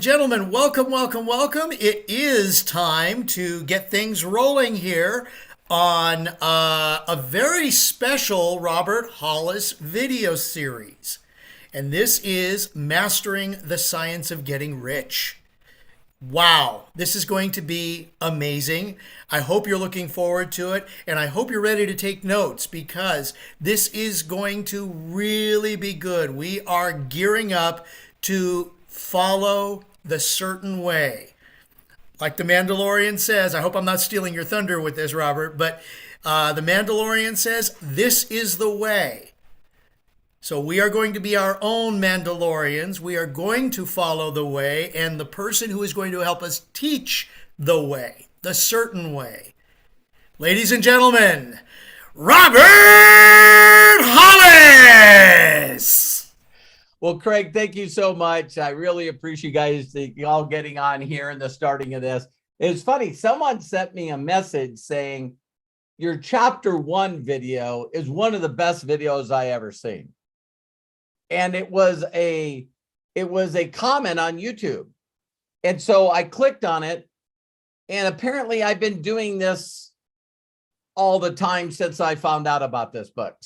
Gentlemen, welcome, welcome, welcome. It is time to get things rolling here on a very special Robert Hollis video series. And this is Mastering the Science of Getting Rich. Wow, this is going to be amazing. I hope you're looking forward to it, and I hope you're ready to take notes because this is going to really be good. We are gearing up to follow the certain way. Like the Mandalorian says, I hope I'm not stealing your thunder with this, Robert, but the Mandalorian says, this is the way. So we are going to be our own Mandalorians. We are going to follow the way, and the person who is going to help us teach the way, the certain way. Ladies and gentlemen, Robert Hollis! Well, Craig, thank you so much. I really appreciate you all getting on here and the starting of this. It's funny, someone sent me a message saying, your chapter 1 video is one of the best videos I ever seen. And it was a comment on YouTube. And so I clicked on it, and apparently I've been doing this all the time since I found out about this book.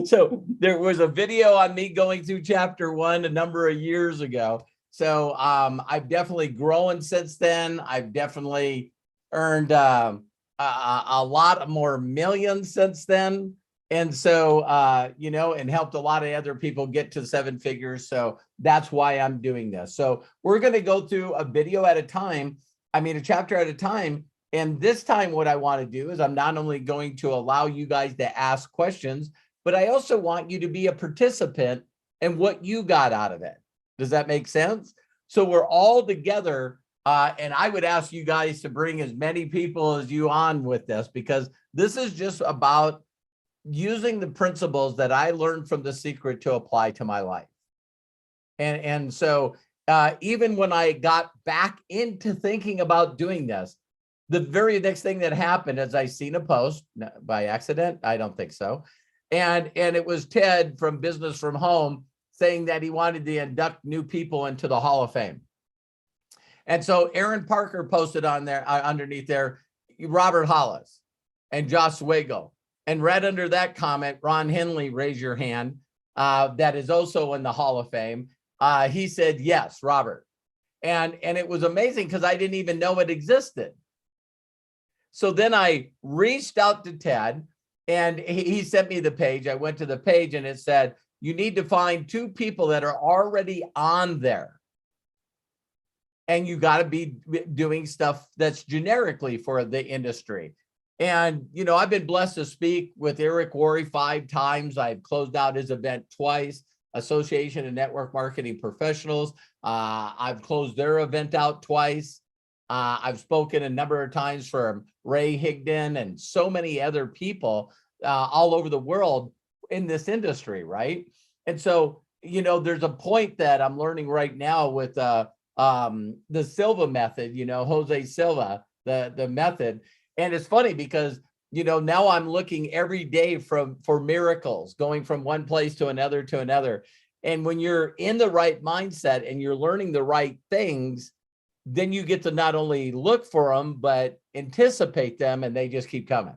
So there was a video on me going through chapter 1 a number of years ago. So I've definitely grown since then. I've definitely earned a lot more millions since then. And so, and helped a lot of other people get to 7 figures. So that's why I'm doing this. So we're going to go through a video at a time. A chapter at a time. And this time, what I want to do is I'm not only going to allow you guys to ask questions, but I also want you to be a participant in what you got out of it. Does that make sense? So we're all together. And I would ask you guys to bring as many people as you on with this, because this is just about using the principles that I learned from The Secret to apply to my life. And so even when I got back into thinking about doing this, the very next thing that happened is I seen a post by accident. I don't think so. And it was Ted from Business from Home saying that he wanted to induct new people into the Hall of Fame. And so Aaron Parker posted on there, underneath there, Robert Hollis and Josh Swagel. And right under that comment, Ron Henley, raise your hand, that is also in the Hall of Fame. He said, yes, Robert. And it was amazing because I didn't even know it existed. So then I reached out to Ted, and he sent me the page. I went to the page, and it said, you need to find 2 people that are already on there. And you got to be doing stuff that's generically for the industry. And, I've been blessed to speak with Eric Worre 5 times. I've closed out his event twice, Association of Network Marketing Professionals. I've closed their event out twice. I've spoken a number of times for Ray Higdon and so many other people all over the world in this industry, right? And so, there's a point that I'm learning right now with the Silva method, Jose Silva, the method. And it's funny because, now I'm looking every day for miracles, going from one place to another. And when you're in the right mindset and you're learning the right things, then you get to not only look for them, but anticipate them, and they just keep coming.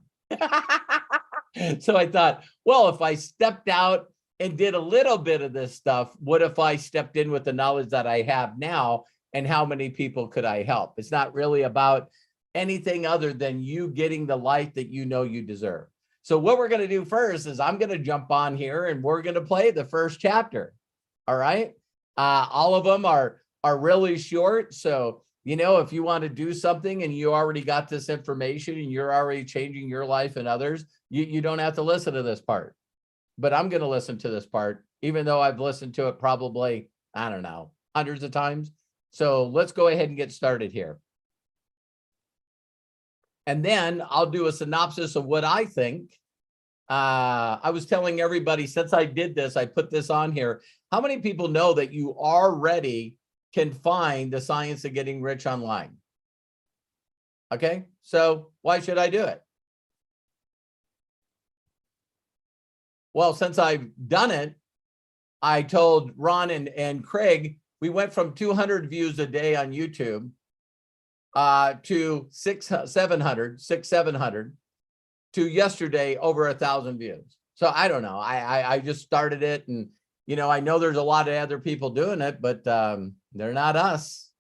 So I thought, well, if I stepped out and did a little bit of this stuff, what if I stepped in with the knowledge that I have now, and how many people could I help? It's not really about anything other than you getting the life that you know you deserve. So what we're going to do first is I'm going to jump on here and we're going to play the first chapter. All right. All of them are really short. So, if you want to do something and you already got this information and you're already changing your life and others, you don't have to listen to this part. But I'm going to listen to this part, even though I've listened to it probably, I don't know, hundreds of times. So let's go ahead and get started here. And then I'll do a synopsis of what I think. I was telling everybody, since I did this, I put this on here. How many people know that you already can find the science of getting rich online? Okay, so why should I do it? Well, since I've done it, I told Ron and Craig We went from 200 views a day on YouTube to 700 to yesterday over 1,000 views. So I don't know. I just started it, and I know there's a lot of other people doing it, but they're not us.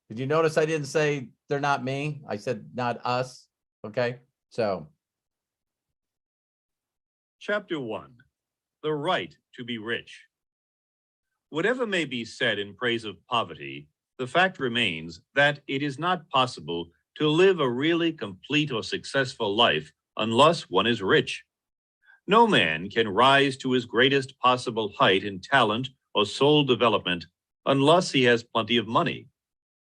Did you notice I didn't say they're not me? I said not us. Okay, so. Chapter 1. The Right to be Rich. Whatever may be said in praise of poverty, the fact remains that it is not possible to live a really complete or successful life unless one is rich. No man can rise to his greatest possible height in talent or soul development unless he has plenty of money.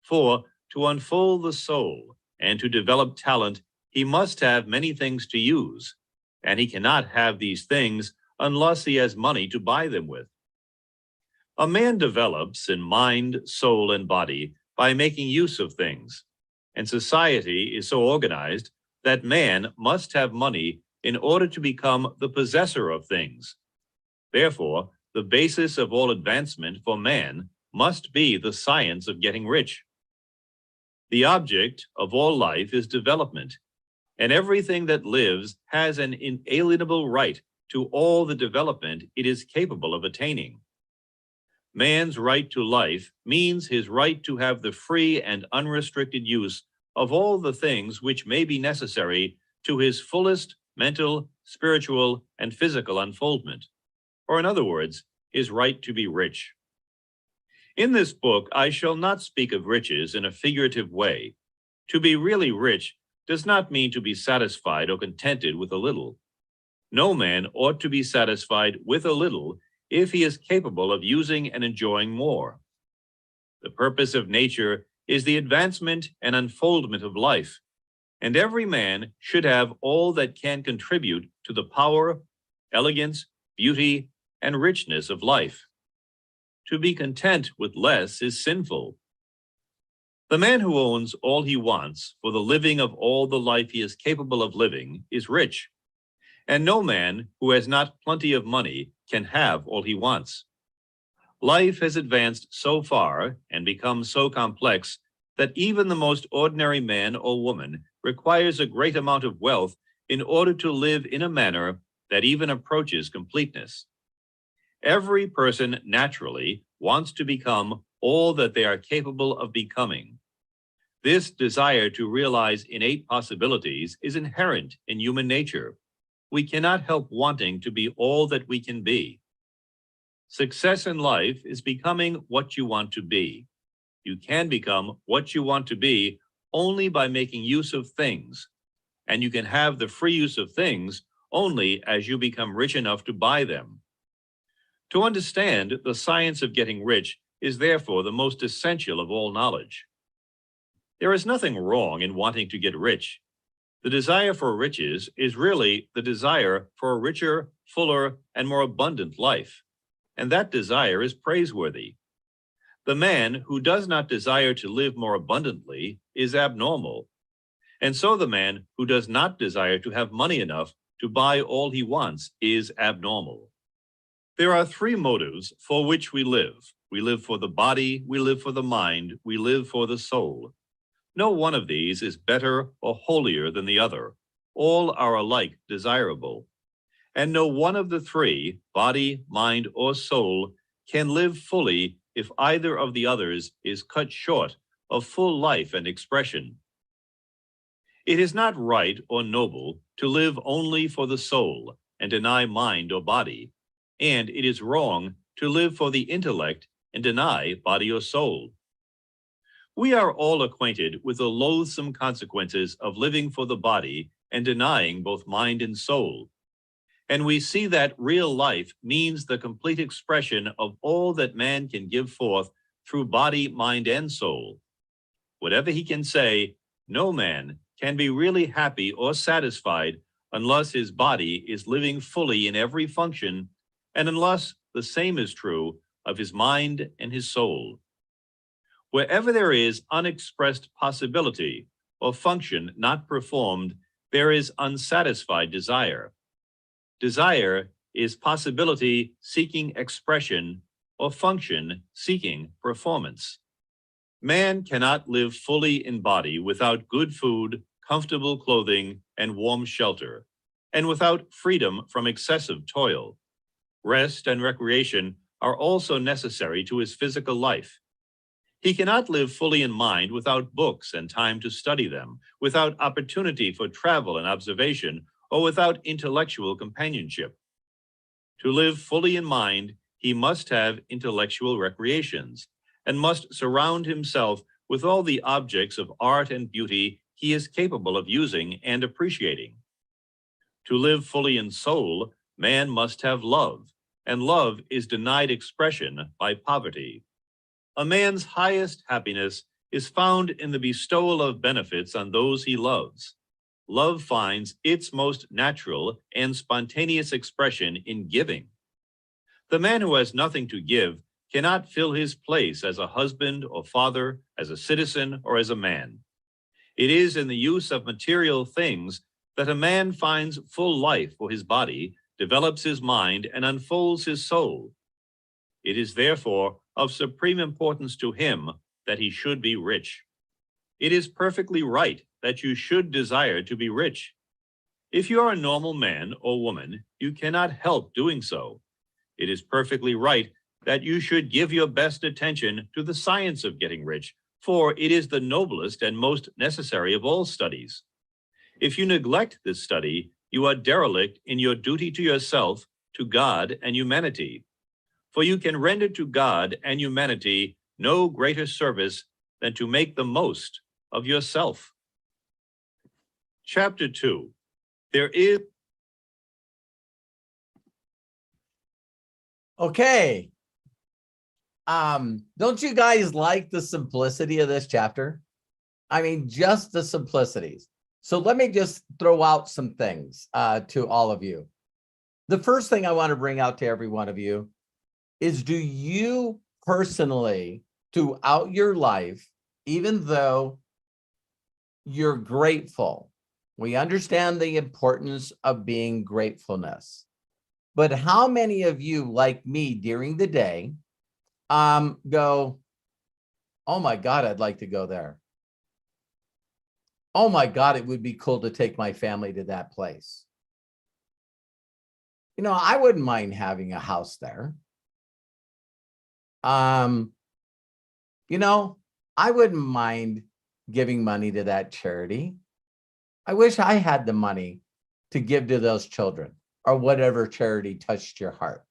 For to unfold the soul and to develop talent, he must have many things to use, and he cannot have these things unless he has money to buy them with. A man develops in mind, soul, and body by making use of things, and society is so organized that man must have money in order to become the possessor of things. Therefore, the basis of all advancement for man must be the science of getting rich. The object of all life is development, and everything that lives has an inalienable right to all the development it is capable of attaining. Man's right to life means his right to have the free and unrestricted use of all the things which may be necessary to his fullest mental, spiritual, and physical unfoldment, or in other words, his right to be rich. In this book, I shall not speak of riches in a figurative way. To be really rich does not mean to be satisfied or contented with a little. No man ought to be satisfied with a little if he is capable of using and enjoying more. The purpose of nature is the advancement and unfoldment of life, and every man should have all that can contribute to the power, elegance, beauty, and richness of life. To be content with less is sinful. The man who owns all he wants for the living of all the life he is capable of living is rich, and no man who has not plenty of money can have all he wants. Life has advanced so far and become so complex that even the most ordinary man or woman requires a great amount of wealth in order to live in a manner that even approaches completeness. Every person naturally wants to become all that they are capable of becoming. This desire to realize innate possibilities is inherent in human nature. We cannot help wanting to be all that we can be. Success in life is becoming what you want to be. You can become what you want to be only by making use of things, and you can have the free use of things only as you become rich enough to buy them. To understand the science of getting rich is therefore the most essential of all knowledge. There is nothing wrong in wanting to get rich. The desire for riches is really the desire for a richer, fuller, and more abundant life, and that desire is praiseworthy. The man who does not desire to live more abundantly is abnormal, and so the man who does not desire to have money enough to buy all he wants is abnormal. There are three motives for which we live. We live for the body, we live for the mind, we live for the soul. No one of these is better or holier than the other. All are alike desirable. And no one of the three, body, mind, or soul, can live fully if either of the others is cut short of full life and expression. It is not right or noble to live only for the soul and deny mind or body, and it is wrong to live for the intellect and deny body or soul. We are all acquainted with the loathsome consequences of living for the body and denying both mind and soul. And we see that real life means the complete expression of all that man can give forth through body, mind, and soul. Whatever he can say, no man can be really happy or satisfied unless his body is living fully in every function, and unless the same is true of his mind and his soul. Wherever there is unexpressed possibility or function not performed, there is unsatisfied desire. Desire is possibility seeking expression or function seeking performance. Man cannot live fully in body without good food, comfortable clothing, and warm shelter, and without freedom from excessive toil. Rest and recreation are also necessary to his physical life. He cannot live fully in mind without books and time to study them, without opportunity for travel and observation, or without intellectual companionship. To live fully in mind, he must have intellectual recreations, and must surround himself with all the objects of art and beauty he is capable of using and appreciating. To live fully in soul, man must have love, and love is denied expression by poverty. A man's highest happiness is found in the bestowal of benefits on those he loves. Love finds its most natural and spontaneous expression in giving. The man who has nothing to give cannot fill his place as a husband or father, as a citizen, or as a man. It is in the use of material things that a man finds full life for his body, develops his mind, and unfolds his soul. It is therefore of supreme importance to him that he should be rich. It is perfectly right that you should desire to be rich. If you are a normal man or woman, you cannot help doing so. It is perfectly right that you should give your best attention to the science of getting rich, for it is the noblest and most necessary of all studies. If you neglect this study, you are derelict in your duty to yourself, to God, and humanity. For you can render to God and humanity no greater service than to make the most of yourself. Chapter 2. There is... Okay. Don't you guys like the simplicity of this chapter? I mean, just the simplicities. So let me just throw out some things to all of you. The first thing I want to bring out to every one of you is, do you personally, throughout your life, even though you're grateful, we understand the importance of being gratefulness, but how many of you, like me during the day, go, oh my God, I'd like to go there. Oh my God, it would be cool to take my family to that place. You know, I wouldn't mind having a house there. You know, I wouldn't mind giving money to that charity. I wish I had the money to give to those children, or whatever charity touched your heart.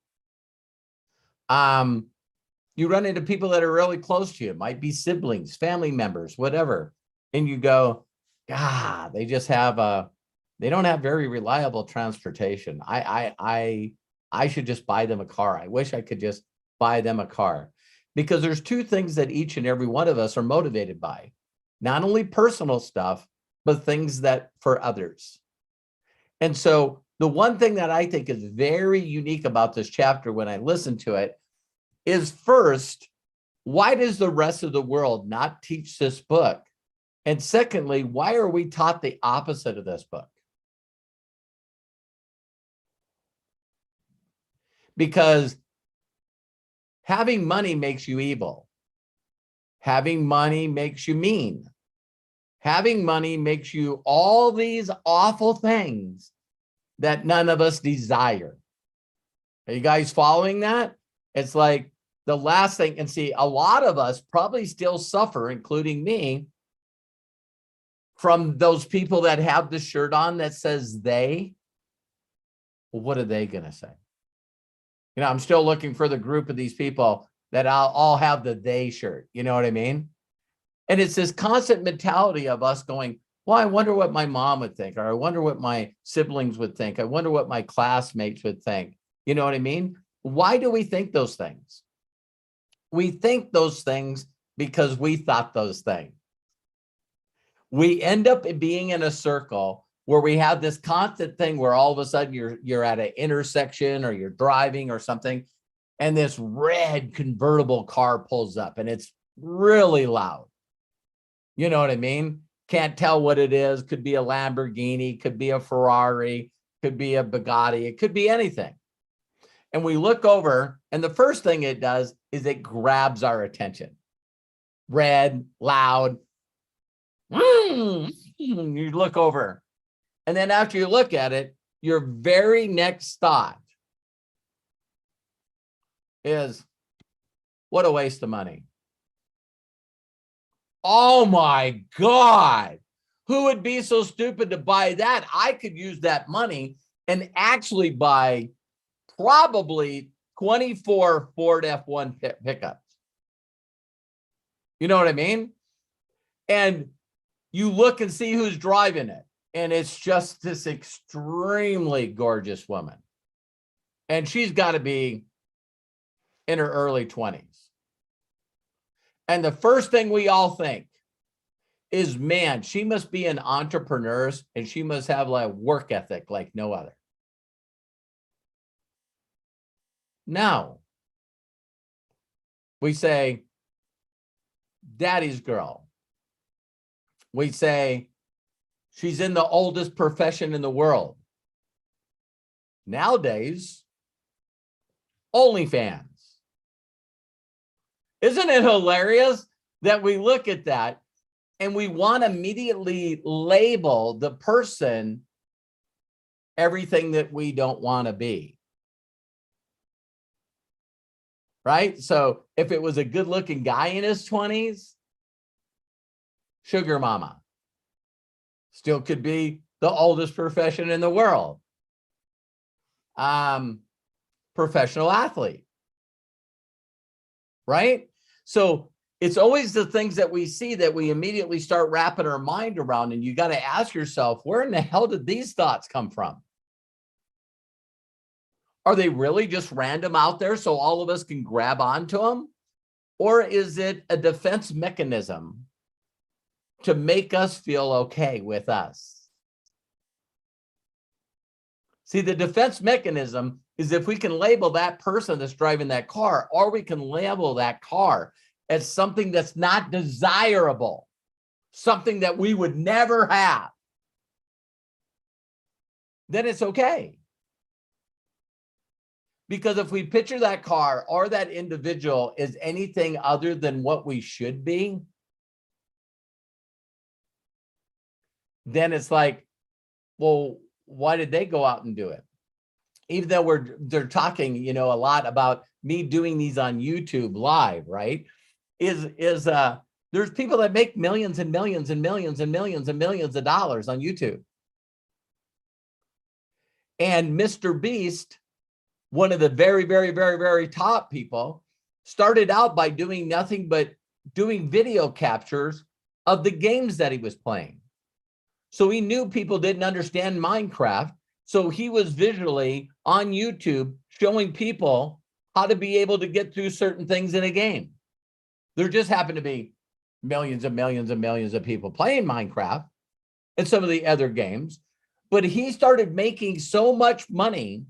You run into people that are really close to you. It might be siblings, family members, whatever. And you go, God, they just have they don't have very reliable transportation. I should just buy them a car. I wish I could just buy them a car. Because there's two things that each and every one of us are motivated by. Not only personal stuff, but things that for others. And so the one thing that I think is very unique about this chapter when I listen to it is, first, why does the rest of the world not teach this book? And secondly, why are we taught the opposite of this book? Because having money makes you evil. Having money makes you mean. Having money makes you all these awful things that none of us desire. Are you guys following that? It's like the last thing, and see, a lot of us probably still suffer, including me, from those people that have the shirt on that says they. Well, what are they going to say? You know, I'm still looking for the group of these people that all have the they shirt. You know what I mean? And it's this constant mentality of us going, well, I wonder what my mom would think, or I wonder what my siblings would think. I wonder what my classmates would think. You know what I mean? Why do we think those things? We think those things because we thought those things. We end up being in a circle where we have this constant thing where all of a sudden you're at an intersection or you're driving or something, and this red convertible car pulls up and it's really loud. You know what I mean? Can't tell what it is. Could be a Lamborghini, could be a Ferrari, could be a Bugatti, it could be anything. And we look over, and the first thing it does is it grabs our attention. Red, loud. You look over. And then after you look at it, your very next thought is, what a waste of money. Oh my God. Who would be so stupid to buy that? I could use that money and actually buy probably 24 Ford F1 pickups. You know what I mean? And you look and see who's driving it. And it's just this extremely gorgeous woman. And she's got to be in her early 20s. And the first thing we all think is, man, she must be an entrepreneur and she must have like work ethic like no other. Now, we say, daddy's girl. We say, she's in the oldest profession in the world. Nowadays, OnlyFans. Isn't it hilarious that we look at that and we want to immediately label the person everything that we don't want to be? Right? So if it was a good-looking guy in his 20s, sugar mama. Still could be the oldest profession in the world. Professional athlete. Right? So it's always the things that we see that we immediately start wrapping our mind around. And you got to ask yourself, where in the hell did these thoughts come from? Are they really just random out there so all of us can grab onto them? Or is it a defense mechanism to make us feel okay with us? See, the defense mechanism is if we can label that person that's driving that car, or we can label that car as something that's not desirable, something that we would never have, then it's okay. Because if we picture that car or that individual as anything other than what we should be, then it's like, well, why did they go out and do it? Even though they're talking, a lot about me doing these on YouTube live, right? There's people that make millions and millions and millions and millions and millions of dollars on YouTube. And Mr. Beast, one of the very, very, very, very top people, started out by doing nothing but doing video captures of the games that he was playing. So he knew people didn't understand Minecraft. So he was visually on YouTube showing people how to be able to get through certain things in a game. There just happened to be millions and millions and millions of people playing Minecraft and some of the other games. But he started making so much money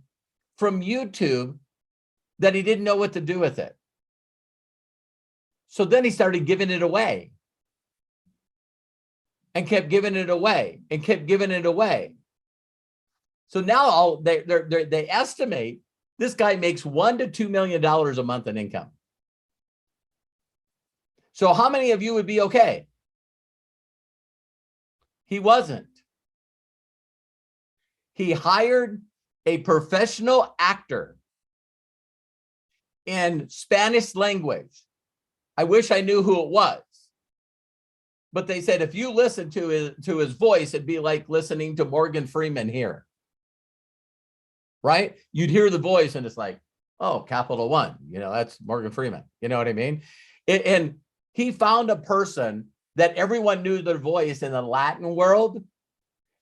from YouTube that he didn't know what to do with it. So then he started giving it away and kept giving it away and kept giving it away. So now they estimate this guy makes $1 to $2 million a month in income. So how many of you would be okay? He wasn't. He hired a professional actor in Spanish language. I wish I knew who it was. But they said, if you listen to his voice, it'd be like listening to Morgan Freeman here. Right? You'd hear the voice and it's like, oh, Capital One, that's Morgan Freeman. You know what I mean? And he found a person that everyone knew their voice in the Latin world.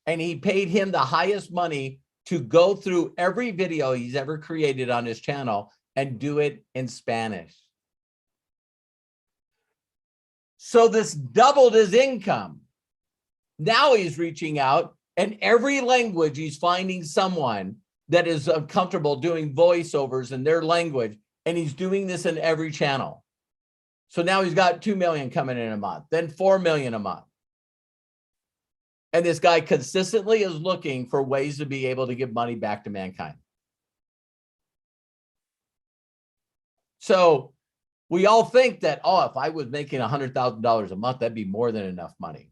And he paid him the highest money to go through every video he's ever created on his channel and do it in Spanish. So this doubled his income. Now he's reaching out, and every language he's finding someone that is comfortable doing voiceovers in their language, and he's doing this in every channel. So now he's got 2 million coming in a month, then 4 million a month. And this guy consistently is looking for ways to be able to give money back to mankind. So We all think that, oh, if I was making $100,000 a month, that'd be more than enough money.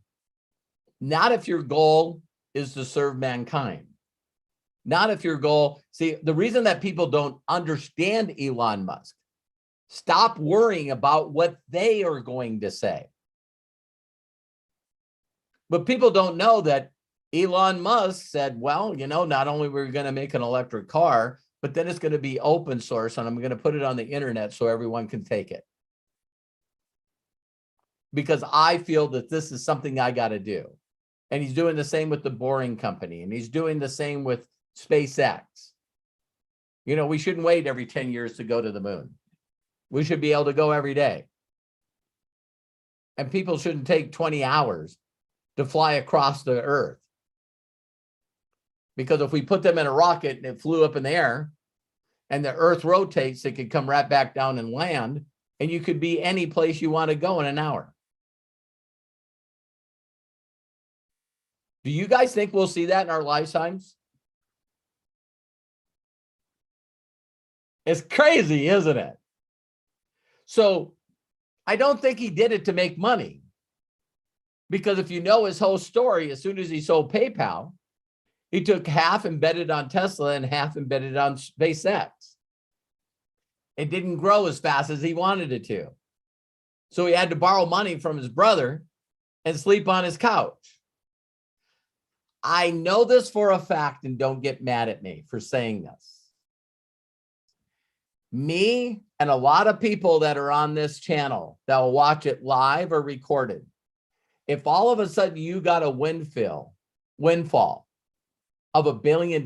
Not if your goal is to serve mankind. Not if your goal, see, the reason that people don't understand Elon Musk, stop worrying about what they are going to say. But people don't know that Elon Musk said, well, not only we're going to make an electric car, but then it's going to be open source and I'm going to put it on the internet so everyone can take it. Because I feel that this is something I got to do. And he's doing the same with the Boring Company, and he's doing the same with SpaceX. We shouldn't wait every 10 years to go to the moon. We should be able to go every day. And people shouldn't take 20 hours to fly across the earth. Because if we put them in a rocket and it flew up in the air and the earth rotates, it could come right back down and land, and you could be any place you want to go in an hour. Do you guys think we'll see that in our lifetimes? It's crazy, isn't it? So I don't think he did it to make money. Because if you know his whole story, as soon as he sold PayPal, he took half and bet it on Tesla and half and bet it on SpaceX. It didn't grow as fast as he wanted it to. So he had to borrow money from his brother and sleep on his couch. I know this for a fact, and don't get mad at me for saying this. Me and a lot of people that are on this channel that will watch it live or recorded, if all of a sudden you got a windfall of $1 billion,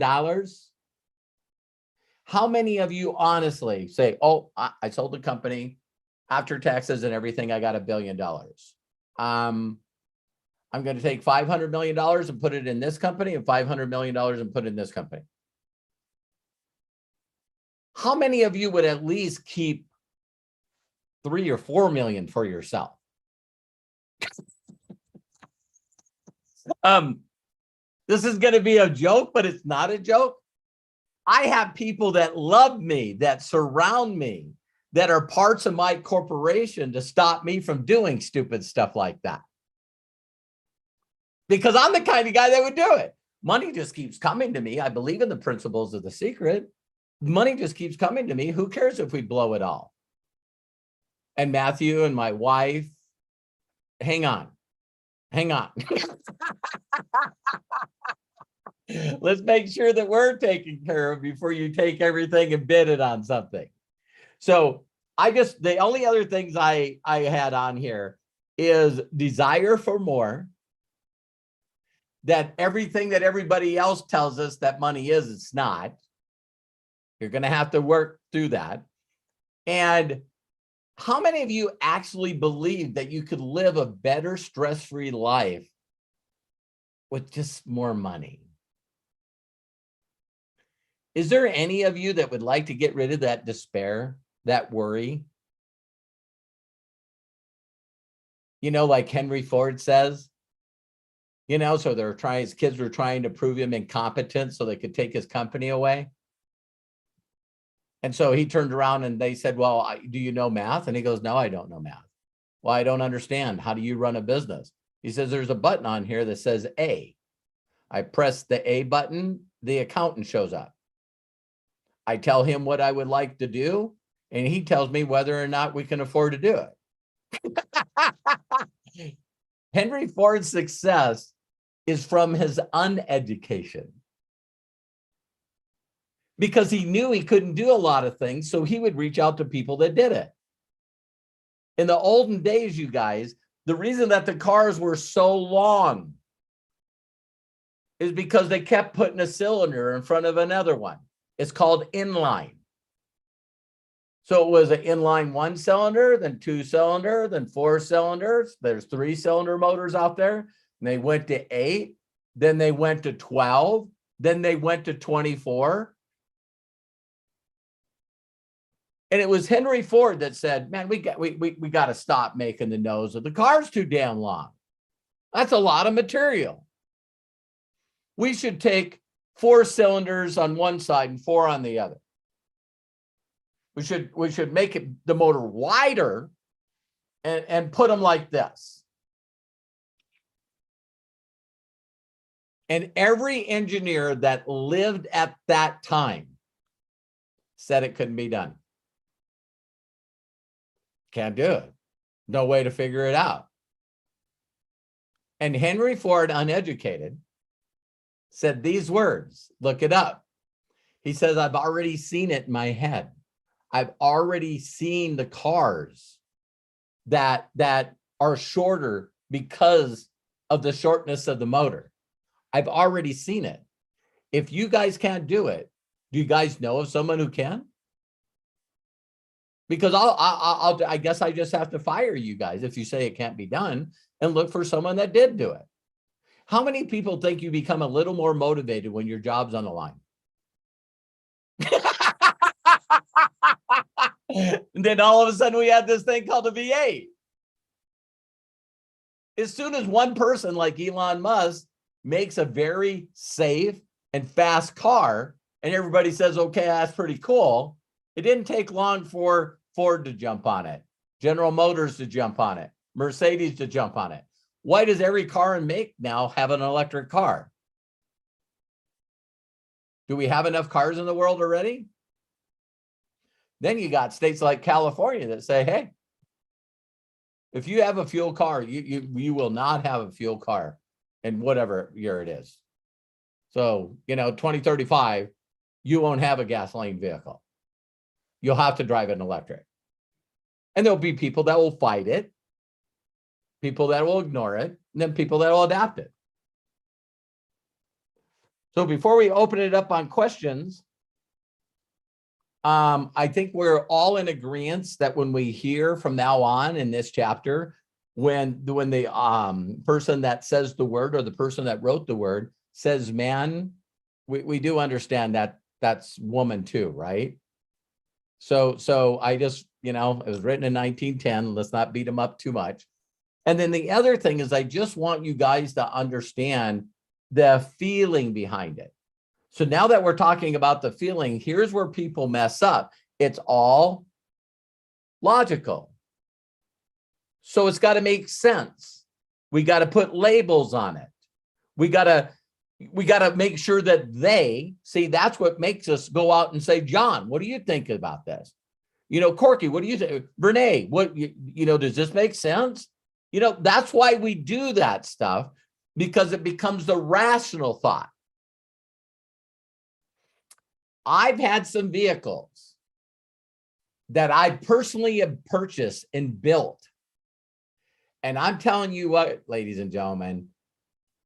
how many of you honestly say, oh, I sold the company after taxes and everything, I got $1 billion. I'm going to take $500 million and put it in this company and $500 million and put it in this company. How many of you would at least keep 3 or 4 million for yourself? This is going to be a joke, but it's not a joke. I have people that love me, that surround me, that are parts of my corporation to stop me from doing stupid stuff like that. Because I'm the kind of guy that would do it. Money just keeps coming to me. I believe in the principles of The Secret. Money just keeps coming to me. Who cares if we blow it all? And Matthew and my wife, hang on. Let's make sure that we're taken care of before you take everything and bid it on something. So the only other things I had on here is desire for more. That everything that everybody else tells us that money is, it's not. You're going to have to work through that. And how many of you actually believe that you could live a better stress-free life with just more money? Is there any of you that would like to get rid of that despair, that worry? Like Henry Ford says, so his kids were trying to prove him incompetent so they could take his company away. And so he turned around and they said, well, do you know math? And he goes, no, I don't know math. Well, I don't understand. How do you run a business? He says, there's a button on here that says A. I press the A button, the accountant shows up. I tell him what I would like to do, and he tells me whether or not we can afford to do it. Henry Ford's success is from his uneducation. Because he knew he couldn't do a lot of things, so he would reach out to people that did it. In the olden days, you guys, the reason that the cars were so long is because they kept putting a cylinder in front of another one. It's called inline. So it was an inline 1-cylinder, then 2-cylinder, then 4 cylinders. There's 3-cylinder motors out there. And they went to 8, then they went to 12, then they went to 24. And it was Henry Ford that said, man, we got to stop making the nose of the cars too damn long. That's a lot of material. We should take 4 cylinders on one side and 4 on the other. We should make the motor wider and put them like this. And every engineer that lived at that time said it couldn't be done. Can't do it. No way to figure it out. And Henry Ford, uneducated, said these words. Look it up. He says, I've already seen it in my head. I've already seen the cars that are shorter because of the shortness of the motor. I've already seen it. If you guys can't do it, do you guys know of someone who can? Because I guess I just have to fire you guys if you say it can't be done and look for someone that did do it. How many people think you become a little more motivated when your job's on the line? And then all of a sudden we had this thing called a V8. As soon as one person like Elon Musk makes a very safe and fast car and everybody says, okay, that's pretty cool. It didn't take long for Ford to jump on it, General Motors to jump on it, Mercedes to jump on it. Why does every car and make now have an electric car? Do we have enough cars in the world already? Then you got states like California that say, hey, if you have a fuel car, you will not have a fuel car in whatever year it is. So, 2035, you won't have a gasoline vehicle. You'll have to drive an electric. And there'll be people that will fight it, people that will ignore it, and then people that will adapt it. So before we open it up on questions, I think we're all in agreement that when we hear from now on in this chapter, when the person that says the word or the person that wrote the word says man, we do understand that that's woman too, right? So I just, it was written in 1910. Let's not beat them up too much. And then the other thing is I just want you guys to understand the feeling behind it. So now that we're talking about the feeling, here's where people mess up. It's all logical. So it's got to make sense. We got to put labels on it. We got to make sure that that's what makes us go out and say, John, what do you think about this? Corky, what do you think? Renee, does this make sense? That's why we do that stuff, because it becomes the rational thought. I've had some vehicles that I personally have purchased and built. And I'm telling you what, ladies and gentlemen,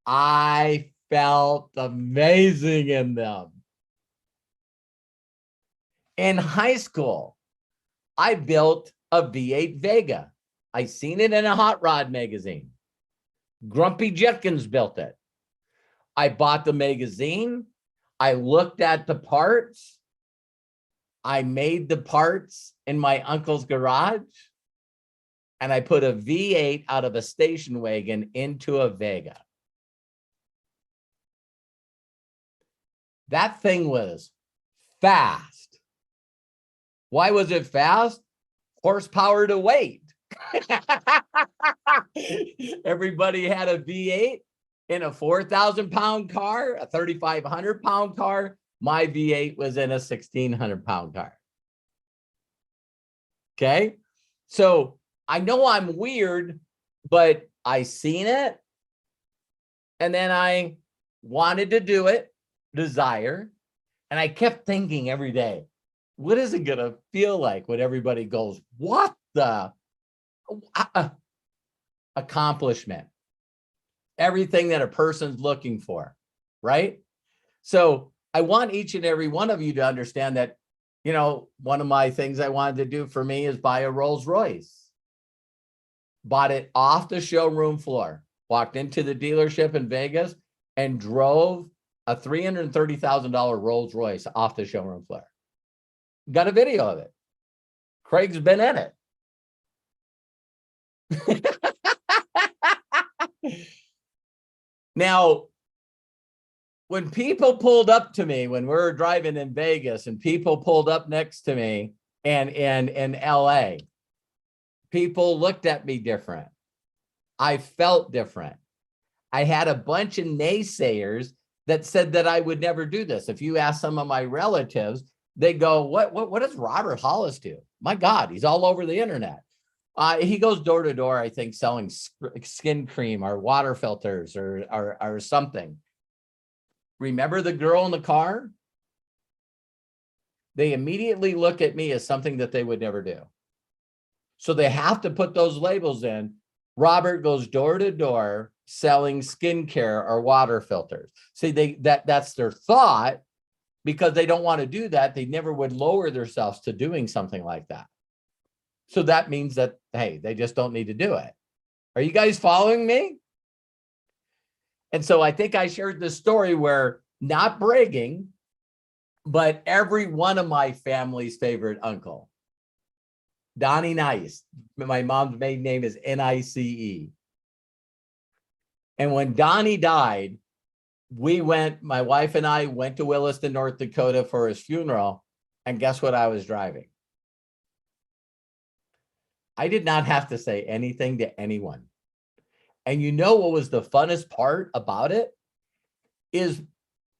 I felt amazing in them. In high school, I built a V8 Vega. I seen it in a hot rod magazine. Grumpy Jenkins built it. I bought the magazine. I looked at the parts. I made the parts in my uncle's garage. And I put a V8 out of a station wagon into a Vega. That thing was fast. Why was it fast? Horsepower to weight. Everybody had a V8 in a 4,000-pound car, a 3,500-pound car. My V8 was in a 1,600-pound car. Okay, so I know I'm weird, but I seen it, and then I wanted to do it, desire, and I kept thinking every day, what is it gonna feel like when everybody goes, what the accomplishment? Everything that a person's looking for, right? So I want each and every one of you to understand that, one of my things I wanted to do for me is buy a Rolls Royce. Bought it off the showroom floor, walked into the dealership in Vegas and drove a $330,000 Rolls Royce off the showroom floor. Got a video of it. Craig's been in it. Now, when people pulled up to me, when we were driving in Vegas and people pulled up next to me and in LA. People looked at me different. I felt different. I had a bunch of naysayers that said that I would never do this. If you ask some of my relatives, they go, what does Robert Hollis do? My God, he's all over the internet. He goes door to door, I think, selling skin cream or water filters or something. Remember the girl in the car? They immediately look at me as something that they would never do. So they have to put those labels in. Robert goes door to door selling skincare or water filters. See, that's their thought. Because they don't want to do that, they never would lower themselves to doing something like that. So that means that, hey, they just don't need to do it. Are you guys following me? And so I think I shared this story where, not bragging, but every one of my family's favorite uncle, Donnie Nice, my mom's maiden name is Nice. And when Donnie died, my wife and I went to Williston, North Dakota for his funeral. And guess what I was driving? I did not have to say anything to anyone. And you know what was the funnest part about it? Is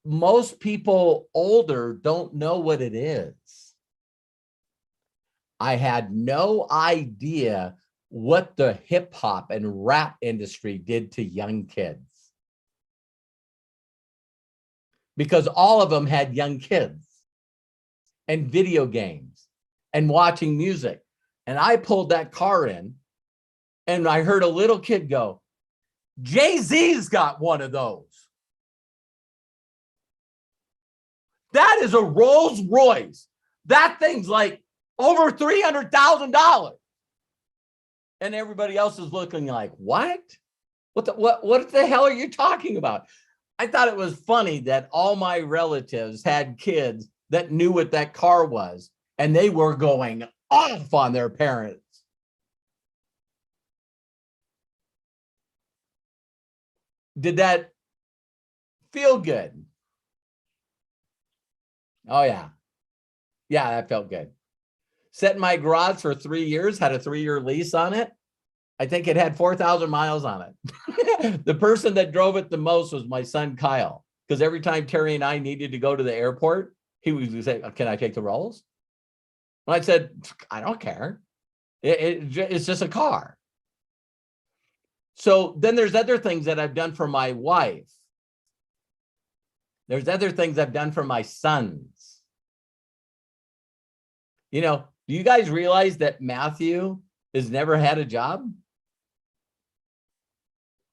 most people older don't know what it is. I had no idea what the hip hop and rap industry did to young kids. Because all of them had young kids and video games and watching music. And I pulled that car in and I heard a little kid go, Jay-Z's got one of those. That is a Rolls Royce. That thing's like over $300,000. And everybody else is looking like, what? What the hell are you talking about? I thought it was funny that all my relatives had kids that knew what that car was, and they were going off on their parents. Did that feel good? Oh, yeah. Yeah, that felt good. Set in my garage for 3 years, had a 3-year lease on it. I think it had 4,000 miles on it. The person that drove it the most was my son, Kyle, because every time Terry and I needed to go to the airport, he would say, can I take the Rolls? And I said, I don't care. It's just a car. So then there's other things that I've done for my wife. There's other things I've done for my sons. You know, do you guys realize that Matthew has never had a job?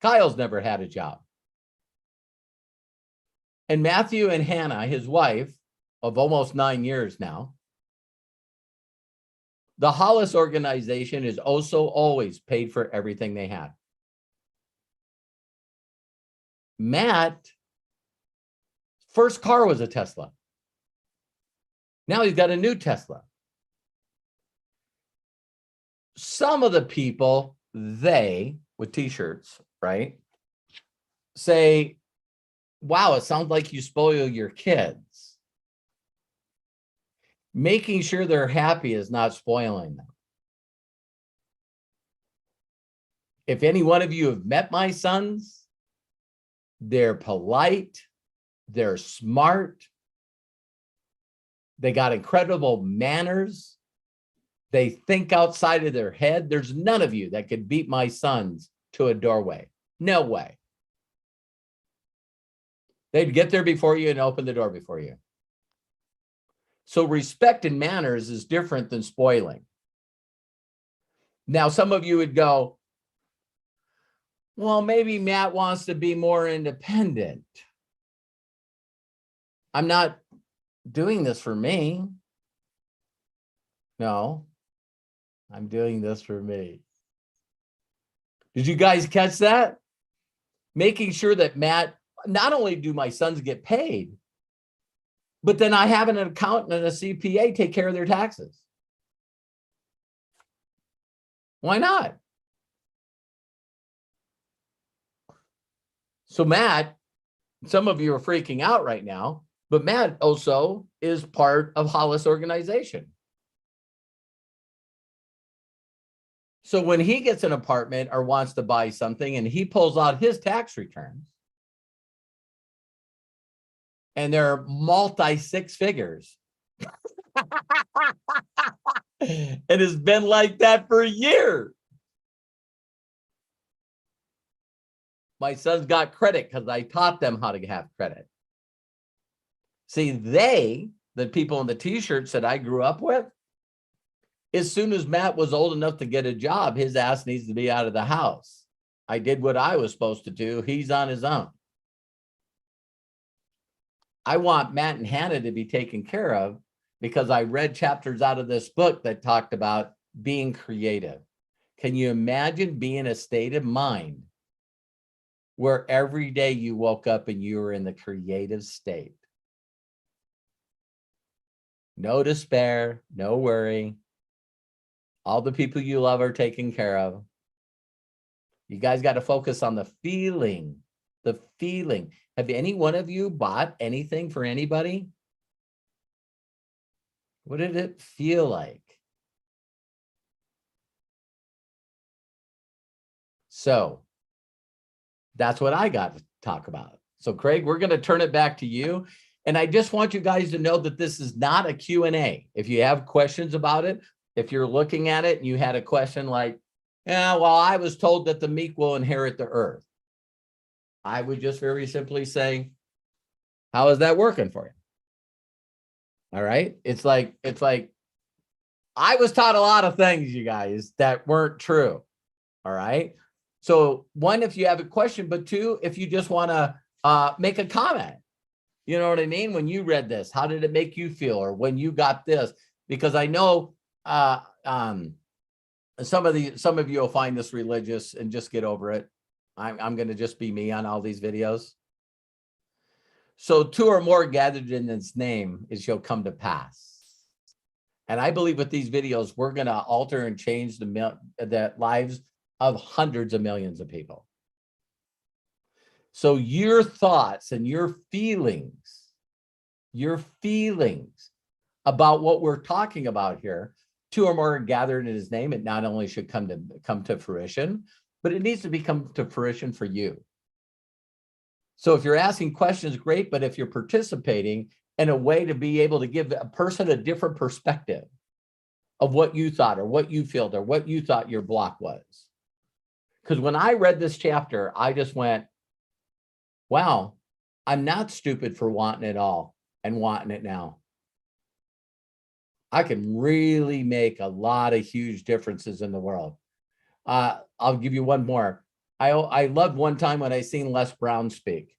Kyle's never had a job. And Matthew and Hannah, his wife of almost 9 years now, the Hollis organization is also always paid for everything they had. Matt, first car was a Tesla. Now he's got a new Tesla. Some of the people, they, with t-shirts, right, say, wow, it sounds like you spoil your kids. Making sure they're happy is not spoiling them. If any one of you have met my sons, they're polite, they're smart, they got incredible manners, they think outside of their head. There's none of you that could beat my sons to a doorway. No way. They'd get there before you and open the door before you. So respect and manners is different than spoiling. Now, some of you would go, well, maybe Matt wants to be more independent. I'm not doing this for me. No, I'm doing this for me. Did you guys catch that? Making sure that Matt, not only do my sons get paid, but then I have an accountant and a CPA take care of their taxes. Why not? So Matt, some of you are freaking out right now, but Matt also is part of Hollis organization. So when he gets an apartment or wants to buy something and he pulls out his tax returns, and they're multi six figures, it has been like that for years. My sons got credit because I taught them how to have credit. See, the people in the t-shirts that I grew up with, as soon as Matt was old enough to get a job, his ass needs to be out of the house. I did what I was supposed to do. He's on his own. I want Matt and Hannah to be taken care of because I read chapters out of this book that talked about being creative. Can you imagine being in a state of mind where every day you woke up and you were in the creative state? No despair, no worry. All the people you love are taken care of. You guys got to focus on the feeling, the feeling. Have any one of you bought anything for anybody? What did it feel like? So that's what I got to talk about. So Craig, we're going to turn it back to you. And I just want you guys to know that this is not a Q&A. If you have questions about it, if you're looking at it and you had a question like, yeah, well, I was told that the meek will inherit the earth, I would just very simply say, how is that working for you? All right. It's like, I was taught a lot of things, you guys, that weren't true. All right. So one, if you have a question, but two, if you just want to make a comment, you know what I mean? When you read this, how did it make you feel? Or when you got this? Because I know some of you will find this religious and just get over it. I'm going to just be me on all these videos. So 2 or more gathered in his name, it shall come to pass. And I believe with these videos, we're going to alter and change the lives of hundreds of millions of people. So your thoughts and your feelings about what we're talking about here, 2 or more gathered in his name, it not only should come to fruition, but it needs to come to fruition for you. So if you're asking questions, great, but if you're participating in a way to be able to give a person a different perspective of what you thought or what you felt or what you thought your block was. Because when I read this chapter, I just went, wow, I'm not stupid for wanting it all and wanting it now. I can really make a lot of huge differences in the world. I'll give you one more. I loved one time when I seen Les Brown speak.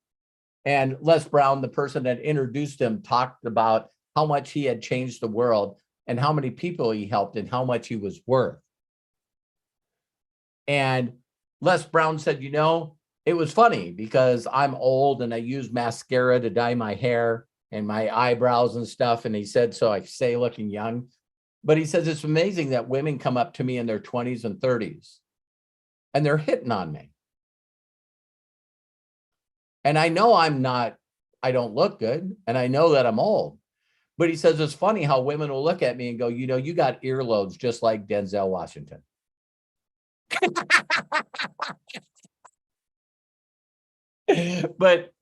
And Les Brown, the person that introduced him, talked about how much he had changed the world and how many people he helped and how much he was worth. And Les Brown said, you know, it was funny because I'm old and I use mascara to dye my hair and my eyebrows and stuff. And he said, so I stay looking young. But he says, it's amazing that women come up to me in their 20s and 30s and they're hitting on me. And I know I don't look good. And I know that I'm old. But he says, it's funny how women will look at me and go, you know, you got earlobes just like Denzel Washington. But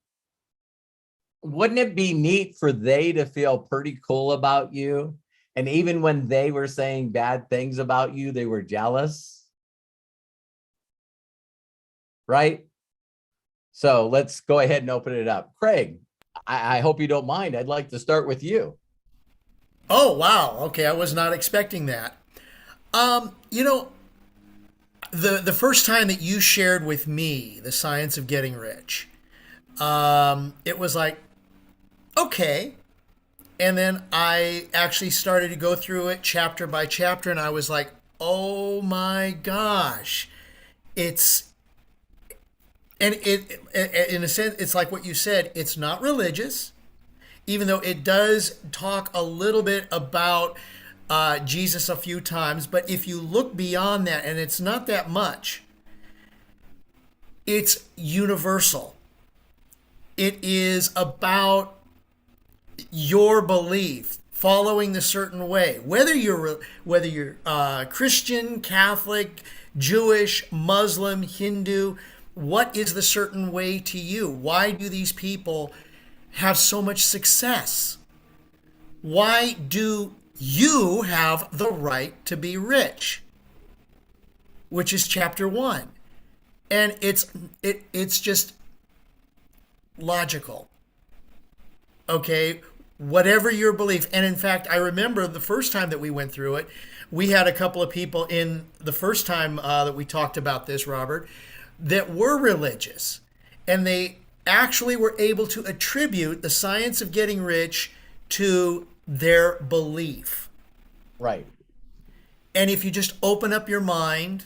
wouldn't it be neat for they to feel pretty cool about you? And even when they were saying bad things about you, they were jealous. Right? So let's go ahead and open it up. Craig, I hope you don't mind. I'd like to start with you. Oh, wow. Okay, I was not expecting that. You know, the first time that you shared with me the science of getting rich, it was like, okay. And then I actually started to go through it chapter by chapter, and I was like, oh my gosh. And in a sense, it's like what you said, it's not religious, even though it does talk a little bit about Jesus a few times. But if you look beyond that, and it's not that much, it's universal. It is about your belief. following the certain way, whether you're Christian, Catholic, Jewish, Muslim, Hindu. What is the certain way to you? Why do these people have so much success? Why do you have the right to be rich? Which is chapter 1. And it's just logical. Okay, whatever your belief. And in fact, I remember the first time that we went through it, we had a couple of people in the first time that we talked about this, Robert, that were religious. And they actually were able to attribute the science of getting rich to their belief. Right. And if you just open up your mind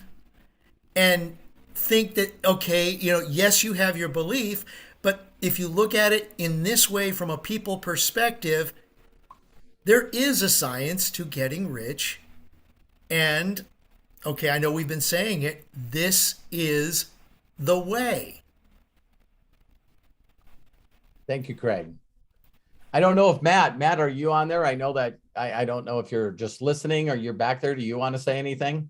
and think that, okay, yes, you have your belief, but if you look at it in this way from a people perspective, there is a science to getting rich. And, okay, I know we've been saying it, this is the way. Thank you, Craig. I don't know if Matt, are you on there? I know that I don't know if you're just listening or you're back there. Do you want to say anything?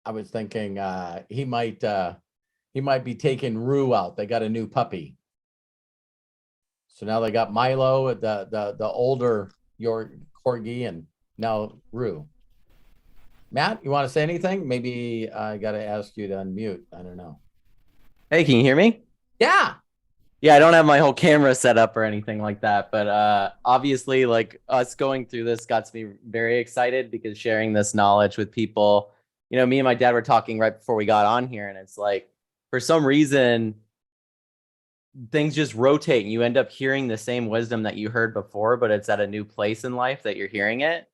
I was thinking he might be taking Rue out. They got a new puppy. So now they got Milo, the older your corgi, and now Rue. Matt, you want to say anything? Maybe I got to ask you to unmute. I don't know. Hey, can you hear me? Yeah. Yeah, I don't have my whole camera set up or anything like that, but obviously, like, us going through this got me very excited because sharing this knowledge with people, me and my dad were talking right before we got on here, and it's like, for some reason, things just rotate and you end up hearing the same wisdom that you heard before, but it's at a new place in life that you're hearing it.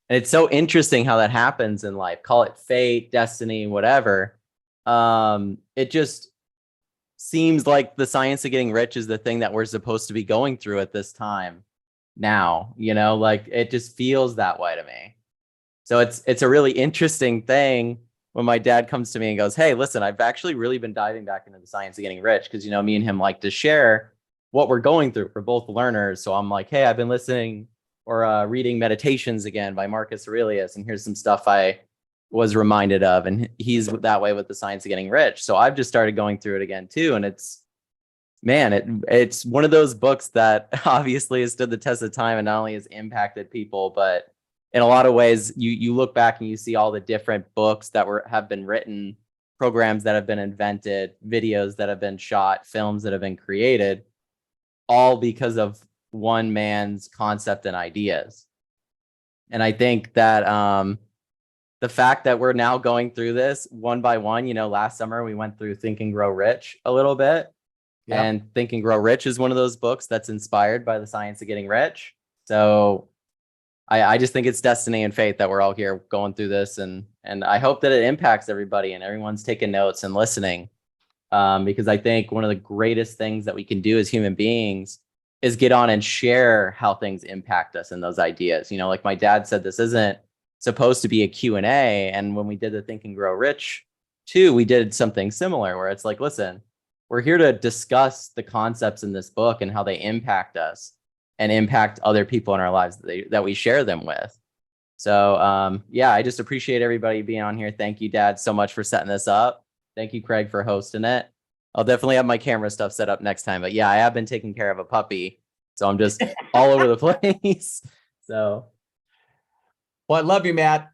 And it's so interesting how that happens in life. Call it fate, destiny, whatever. It just seems like the science of getting rich is the thing that we're supposed to be going through at this time now, like it just feels that way to me. So it's a really interesting thing when my dad comes to me and goes, hey, listen, I've actually really been diving back into the science of getting rich because, me and him like to share what we're going through for both learners. So I'm like, hey, I've been listening or reading Meditations again by Marcus Aurelius, and here's some stuff I was reminded of, and he's that way with the science of getting rich. So I've just started going through it again too, and it's one of those books that obviously has stood the test of time and not only has impacted people, but in a lot of ways you look back and you see all the different books that have been written, programs that have been invented, videos that have been shot, films that have been created, all because of one man's concept and ideas. And I think that the fact that we're now going through this one by one, last summer we went through Think and Grow Rich a little bit. Yep. And Think and Grow Rich is one of those books that's inspired by the science of getting rich. So I just think it's destiny and fate that we're all here going through this. And I hope that it impacts everybody and everyone's taking notes and listening. Because I think one of the greatest things that we can do as human beings is get on and share how things impact us and those ideas. Like my dad said, this isn't supposed to be a Q&A. And when we did the Think and Grow Rich too, we did something similar where it's like, listen, we're here to discuss the concepts in this book and how they impact us and impact other people in our lives that we share them with. So I just appreciate everybody being on here. Thank you, Dad, so much for setting this up. Thank you, Craig, for hosting it. I'll definitely have my camera stuff set up next time. But yeah, I have been taking care of a puppy, so I'm just all over the place. So, well, I love you, Matt.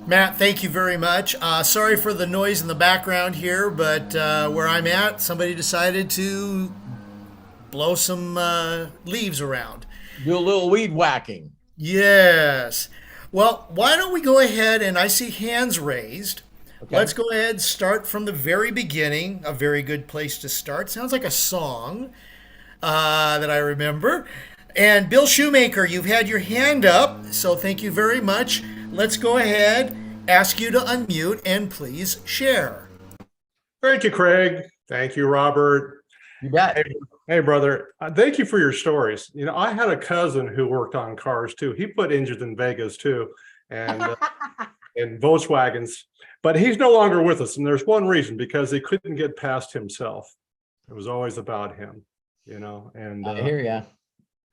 Matt, thank you very much. Sorry for the noise in the background here, but where I'm at, somebody decided to blow some leaves around. Do a little weed whacking. Yes. Well, why don't we go ahead, and I see hands raised. Okay. Let's go ahead and start from the very beginning. A very good place to start. Sounds like a song that I remember. And Bill Shoemaker, you've had your hand up, so thank you very much. Let's go ahead, ask you to unmute, and please share. Thank you, Craig. Thank you, Robert. You bet. Hey, brother. Thank you for your stories. I had a cousin who worked on cars too. He put engines in Vegas too, and in Volkswagens. But he's no longer with us. And there's one reason, because he couldn't get past himself. It was always about him, and I hear you.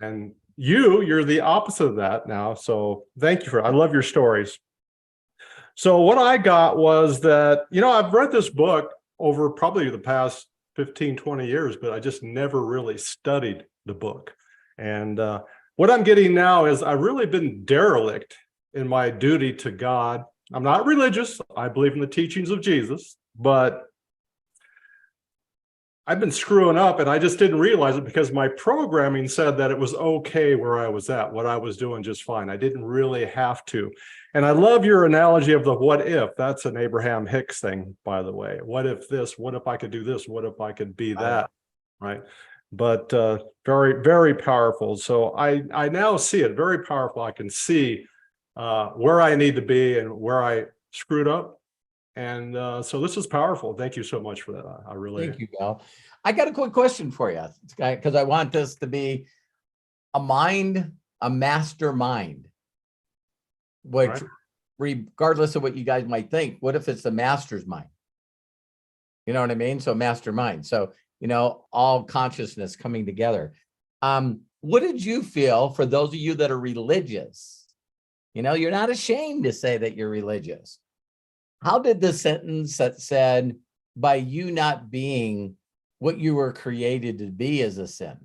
and you're the opposite of that now. So thank you I love your stories. So what I got was that, I've read this book over probably the past 15, 20 years, but I just never really studied the book. And what I'm getting now is I've really been derelict in my duty to God. I'm not religious. I believe in the teachings of Jesus, but I've been screwing up, and I just didn't realize it because my programming said that it was okay where I was at, what I was doing just fine. I didn't really have to. And I love your analogy of the what if. That's an Abraham Hicks thing, by the way. What if this? What if I could do this? What if I could be that? Right. But very, very powerful. So I now see it very powerful. I can see where I need to be and where I screwed up. And so this is powerful. Thank you so much for that. I really Thank you, Bill. I got a quick question for you, because I want this to be a mastermind, which, Right. regardless of what you guys might think, what if it's the master's mind? You know what I mean? So mastermind. So, all consciousness coming together. What did you feel, for those of you that are religious? You're not ashamed to say that you're religious. How did the sentence that said, by you not being what you were created to be, as a sin?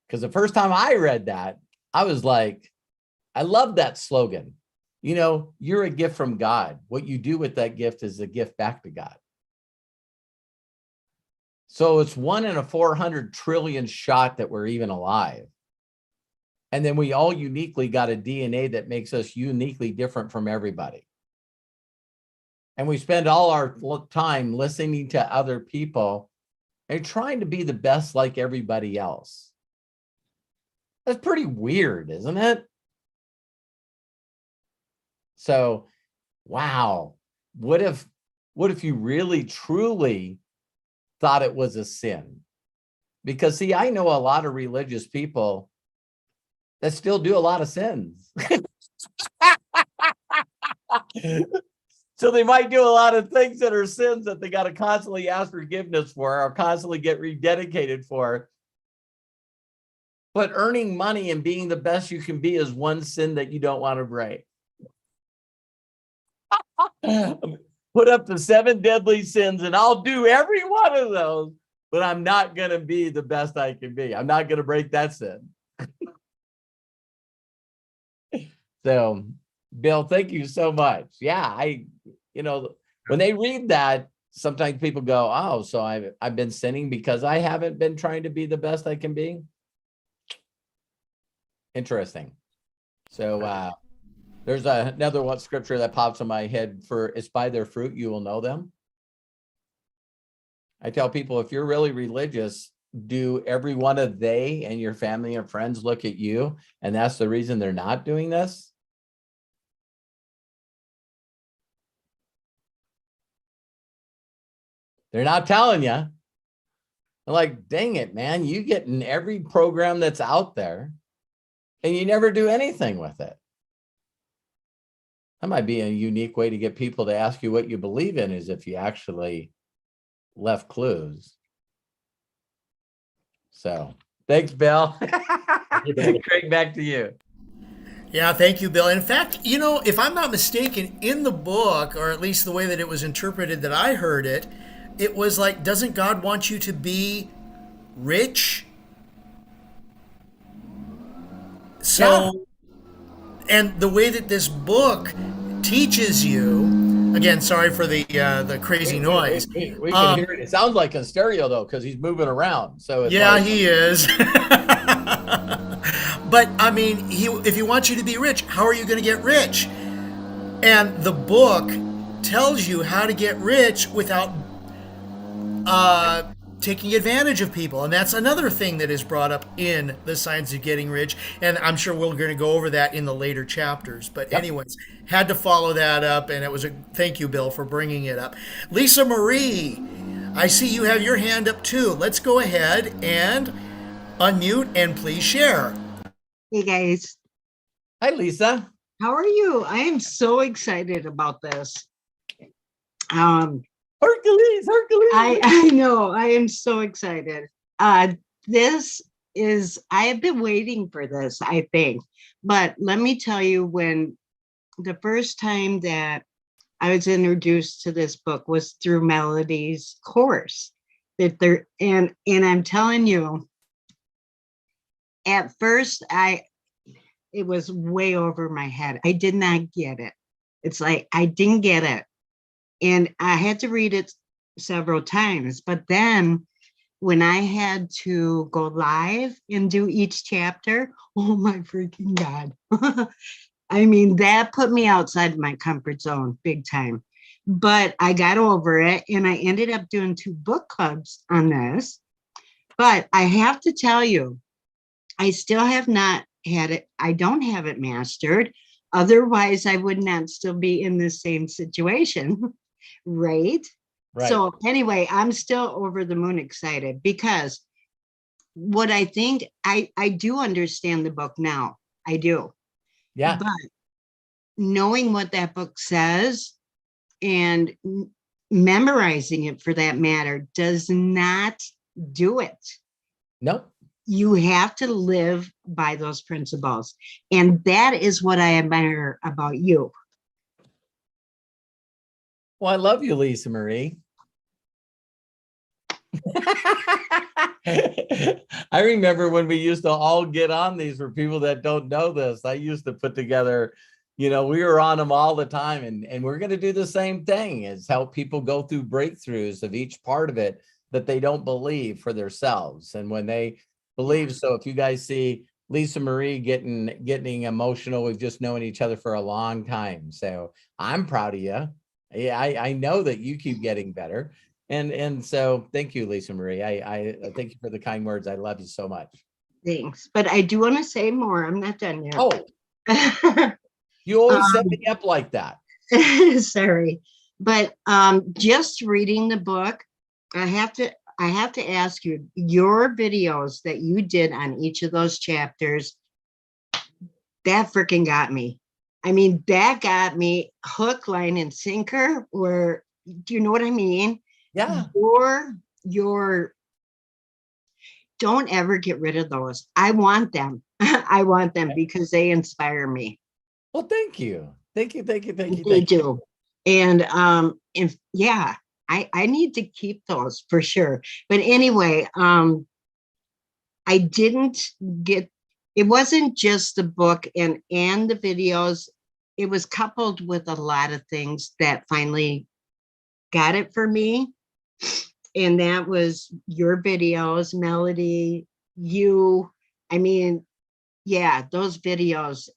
Because the first time I read that, I was like, I love that slogan. You're a gift from God. What you do with that gift is a gift back to God. So it's 1 in a 400 trillion shot that we're even alive. And then we all uniquely got a DNA that makes us uniquely different from everybody. And we spend all our time listening to other people and trying to be the best like everybody else. That's pretty weird, isn't it? So, wow. What if you really, truly thought it was a sin? Because, see, I know a lot of religious people that still do a lot of sins. So they might do a lot of things that are sins that they got to constantly ask forgiveness for, or constantly get rededicated for. But earning money and being the best you can be is one sin that you don't want to break. Put up the 7 deadly sins, and I'll do every one of those, but I'm not going to be the best I can be. I'm not going to break that sin. So, Bill, thank you so much. Yeah, when they read that, sometimes people go, oh, so I've been sinning because I haven't been trying to be the best I can be. Interesting. So there's another one scripture that pops in my head, for it's by their fruit you will know them. I tell people, if you're really religious, do every one of they and your family and friends look at you, and that's the reason they're not doing this? They're not telling you. They're like, dang it, man, you get in every program that's out there and you never do anything with it. That might be a unique way to get people to ask you what you believe in, is if you actually left clues. So thanks, Bill. Craig, back to you. Yeah, thank you, Bill. In fact, if I'm not mistaken, in the book, or at least the way that it was interpreted that I heard it, it was like, doesn't God want you to be rich? So, and the way that this book teaches you, again, sorry for the crazy noise. We can hear it. It sounds like a stereo, though, because he's moving around. So it's yeah, he is. But I mean, if he wants you to be rich, how are you going to get rich? And the book tells you how to get rich without taking advantage of people. And that's another thing that is brought up in The Science of Getting Rich. And I'm sure we're going to go over that in the later chapters. But anyways, had to follow that up. And it was thank you, Bill, for bringing it up. Lisa Marie, I see you have your hand up too. Let's go ahead and unmute and please share. Hey guys, Hi, Lisa. How are you? I am so excited about this. Um, Hercules. I know I am so excited. This is I have been waiting for this, I think. But let me tell you, when the first time that I was introduced to this book was through Melody's course. That there and I'm telling you, at first it was way over my head. I did not get it. It's like I didn't get it. And I had to read it several times. But then when I had to go live and do each chapter, oh my freaking God. I mean, that put me outside my comfort zone big time. But I got over it and I ended up doing 2 book clubs on this. But I have to tell you, I still have not had it. I don't have it mastered. Otherwise, I would not still be in the same situation. Right. Right. So anyway, I'm still over the moon excited because what I think I do understand the book now. I do. Yeah. But knowing what that book says and memorizing it for that matter does not do it. Nope. You have to live by those principles. And that is what I admire about you. Well, I love you, Lisa Marie. I remember when we used to all get on these. For people that don't know this, I used to put together, we were on them all the time, and we're going to do the same thing, is help people go through breakthroughs of each part of it that they don't believe for themselves. And when they believe, so if you guys see Lisa Marie getting emotional, we've just known each other for a long time. So I'm proud of you. Yeah, I know that you keep getting better. And so thank you, Lisa Marie. I thank you for the kind words. I love you so much. Thanks. But I do want to say more. I'm not done yet. Oh, you always set me up like that. Sorry. But just reading the book, I have to ask you, your videos that you did on each of those chapters, that freaking got me. I mean, that got me hook, line, and sinker. Or do you know what I mean? Yeah. Your don't ever get rid of those. I want them. I want them because they inspire me. Well, thank you. Thank you. They do. And if yeah, I need to keep those for sure. But anyway, I didn't get, it wasn't just the book and the videos. It was coupled with a lot of things that finally got it for me. And that was your videos, Melody, you, I mean, yeah, those videos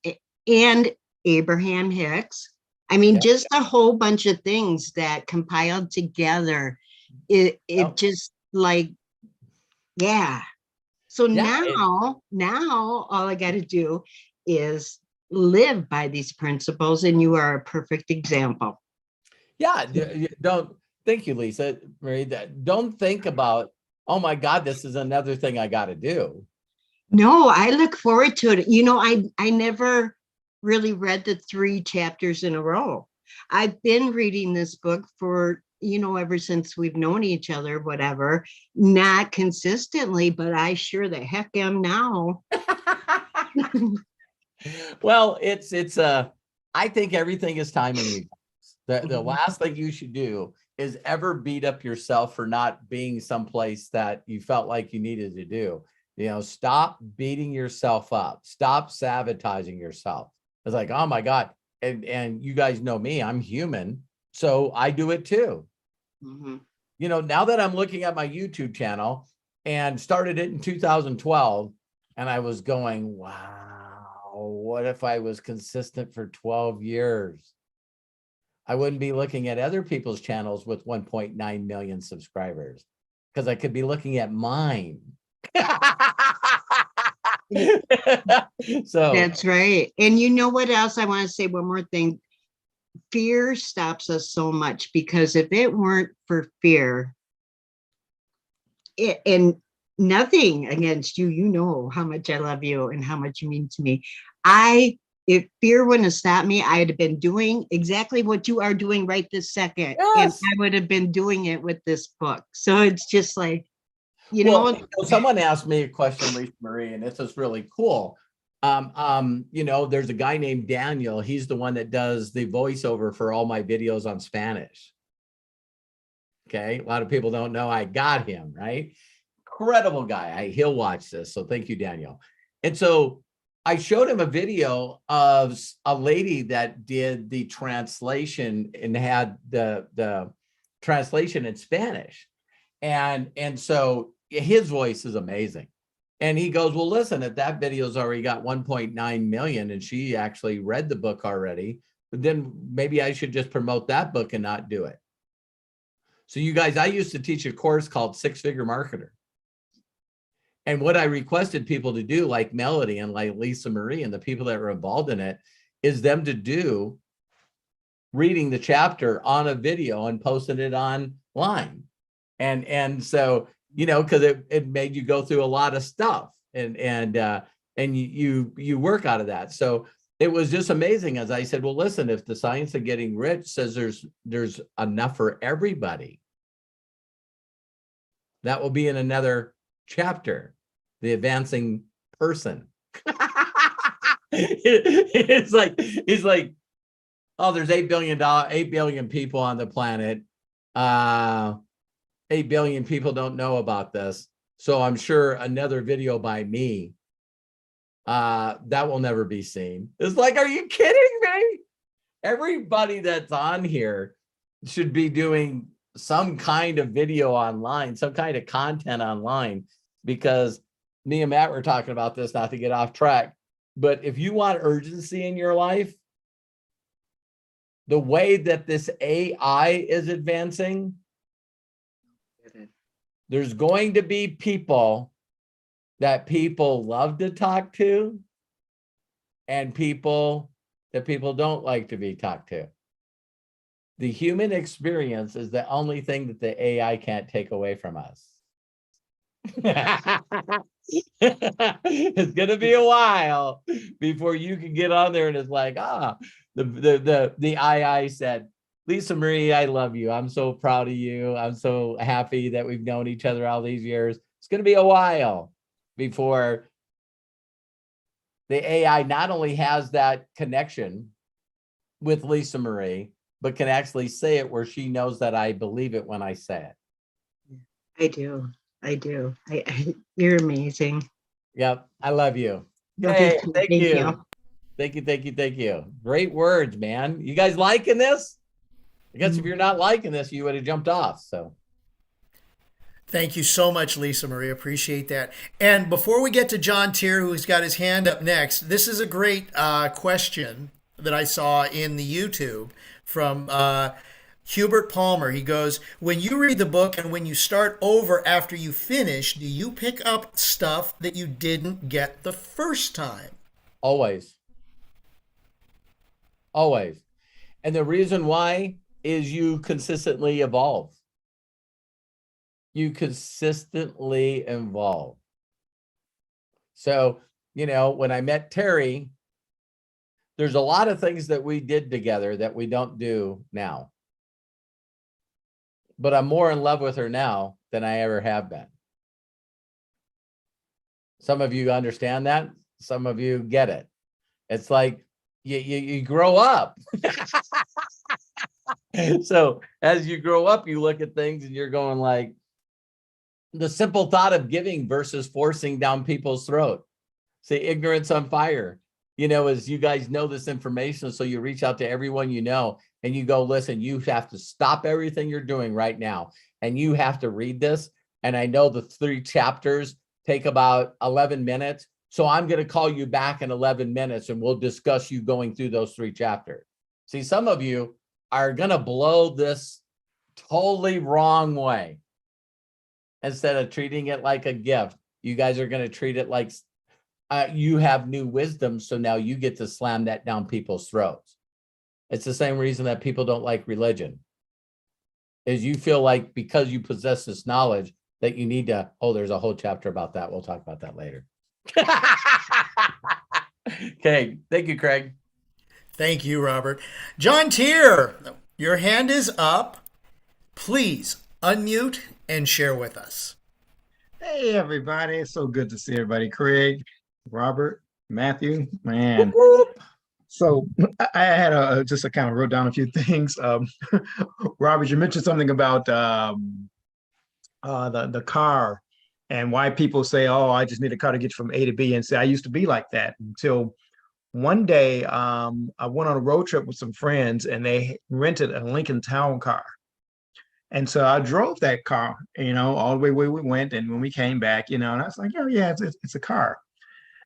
and Abraham Hicks. I mean, just a whole bunch of things that compiled together. It just like, yeah. So now all I got to do is live by these principles, and you are a perfect example. Yeah, don't. Thank you, Lisa Marie. Don't think about, oh my God, this is another thing I got to do. No, I look forward to it. I never really read the 3 chapters in a row. I've been reading this book for, ever since we've known each other, whatever, not consistently, but I sure the heck am now. Well, I think everything is timing. The last thing you should do is ever beat up yourself for not being someplace that you felt like you needed to do. Stop beating yourself up. Stop sabotaging yourself. It's like, oh my God. And you guys know me, I'm human. So I do it too. Mm-hmm. Now that I'm looking at my YouTube channel, and started it in 2012, and I was going, wow, what if I was consistent for 12 years? I wouldn't be looking at other people's channels with 1.9 million subscribers, because I could be looking at mine. So that's right. And you know what else? I want to say one more thing. Fear stops us so much, because if it weren't for fear, and nothing against you, how much I love you and how much you mean to me. if fear wouldn't have stopped me, I'd have been doing exactly what you are doing right this second. And Yes. I would have been doing it with this book. So it's just like, Well, someone asked me a question, Lisa Marie, and this is really cool. There's a guy named Daniel. He's the one that does the voiceover for all my videos on Spanish. Okay, a lot of people don't know I got him, right? Incredible guy. He'll watch this. So thank you, Daniel. And so I showed him a video of a lady that did the translation and had the translation in Spanish. And so his voice is amazing. And he goes, well, listen, if that video's already got 1.9 million and she actually read the book already, then maybe I should just promote that book and not do it. So you guys, I used to teach a course called Six Figure Marketer. And what I requested people to do, like Melody and like Lisa Marie and the people that were involved in it, is them to do reading the chapter on a video and posting it online. And so, because it made you go through a lot of stuff and you work out of that. So it was just amazing. As I said, well, listen, if the science of getting rich says there's enough for everybody, that will be in another chapter, the advancing person. It's like, oh, there's 8 billion people on the planet. 8 billion people don't know about this. So I'm sure another video by me, that will never be seen. It's like, are you kidding me? Everybody that's on here should be doing some kind of video online, some kind of content online, because me and Matt were talking about this, not to get off track, but if you want urgency in your life, the way that this AI is advancing, there's going to be people that people love to talk to and people that people don't like to be talked to. The human experience is the only thing that the AI can't take away from us. It's gonna be a while before you can get on there and it's like, the II said, Lisa Marie, I love you. I'm so proud of you. I'm so happy that we've known each other all these years. It's gonna be a while before the AI not only has that connection with Lisa Marie, but can actually say it where she knows that I believe it when I say it. I do. You're amazing. Yep. I love you. Love Hey, you too. thank you. Thank you. Great words, man. You guys liking this? I guess if you're not liking this, you would have jumped off. So Thank you so much, Lisa Marie. Appreciate that. And before we get to John Tier, who's got his hand up next, this is a great question that I saw in the YouTube from Hubert Palmer. He goes, when you read the book and when you start over after you finish, do you pick up stuff that you didn't get the first time? always. And the reason why is you consistently evolve. So, when I met Terry, there's a lot of things that we did together that we don't do now. But I'm more in love with her now than I ever have been. Some of you understand that. Some of you get it. It's like you grow up. So as you grow up, you look at things and you're going like, the simple thought of giving versus forcing down people's throat. Say ignorance on fire. As you guys know this information, so you reach out to everyone you know and you go, listen, you have to stop everything you're doing right now and you have to read this. And I know the 3 chapters take about 11 minutes. So I'm going to call you back in 11 minutes and we'll discuss you going through those 3 chapters. See, some of you are going to blow this totally wrong way. Instead of treating it like a gift, you guys are going to treat it like you have new wisdom. So now you get to slam that down people's throats. It's the same reason that people don't like religion. Is you feel like because you possess this knowledge that you need to, there's a whole chapter about that. We'll talk about that later. Okay. Thank you, Craig. Thank you, Robert. John Tier, your hand is up. Please unmute and share with us. Hey, everybody. It's so good to see everybody. Craig, Robert, Matthew, man. So I had just a kind of wrote down a few things. Robert, you mentioned something about the car and why people say, "Oh, I just need a car to get from A to B." And say, I used to be like that until one day I went on a road trip with some friends and they rented a Lincoln Town car. And so I drove that car, all the way where we went. And when we came back, and I was like, oh, yeah, it's a car.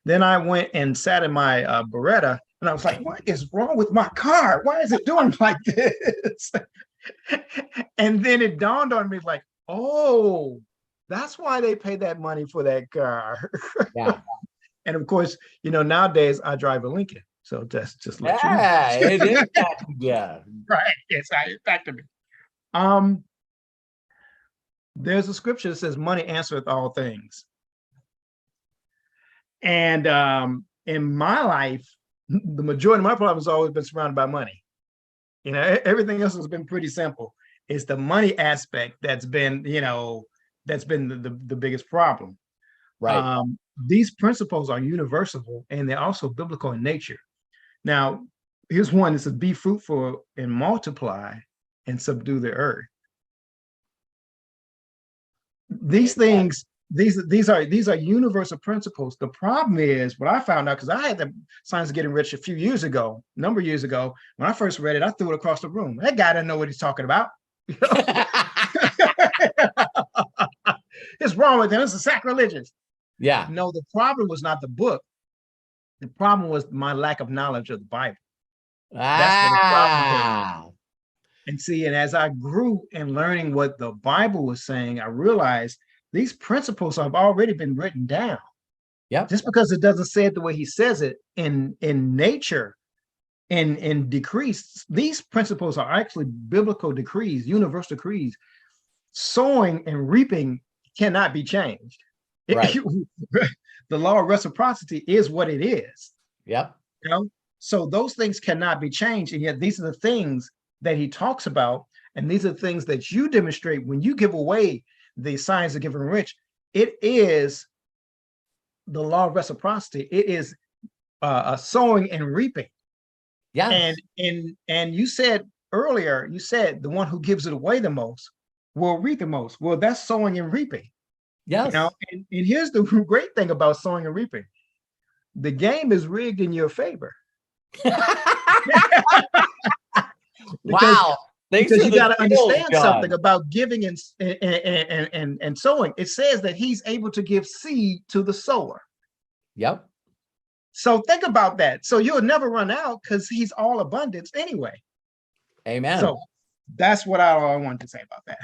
Then I went and sat in my Beretta and I was like, what is wrong with my car? Why is it doing like this? And then it dawned on me like, oh, that's why they pay that money for that car. Yeah. And of course, nowadays I drive a Lincoln. So just let you know. Yeah, it is. Yeah. Right. It's back to me. There's a scripture that says money answereth all things. And in my life, the majority of my problems have always been surrounded by money. Everything else has been pretty simple. It's the money aspect that's been the biggest problem. Right. These principles are universal and they're also biblical in nature. Now, here's one that says, be fruitful and multiply and subdue the earth. These things, these are universal principles. The problem is what I found out, because I had the Science of Getting Rich a number of years ago. When I first read it, I threw it across the room. That guy didn't know what he's talking about. It's wrong with him. It's sacrilegious. Yeah. No, the problem was not the book. The problem was my lack of knowledge of the Bible. That's what the problem was. And see, and as I grew in learning what the Bible was saying, I realized these principles have already been written down. Yeah. Just because it doesn't say it the way he says it in nature, in decrees, these principles are actually biblical decrees, universal decrees. Sowing and reaping cannot be changed. Right. The law of reciprocity is what it is. Yep. So those things cannot be changed. And yet these are the things that he talks about. And these are the things that you demonstrate when you give away the science of giving rich. It is the law of reciprocity. It is a sowing and reaping. Yeah. And you said earlier, the one who gives it away the most will reap the most. Well, that's sowing and reaping. Yes. And here's the great thing about sowing and reaping. The game is rigged in your favor. Wow. Because you got to understand something about giving and sowing. It says that he's able to give seed to the sower. Yep. So think about that. So you'll never run out because he's all abundance anyway. Amen. So that's what I wanted to say about that.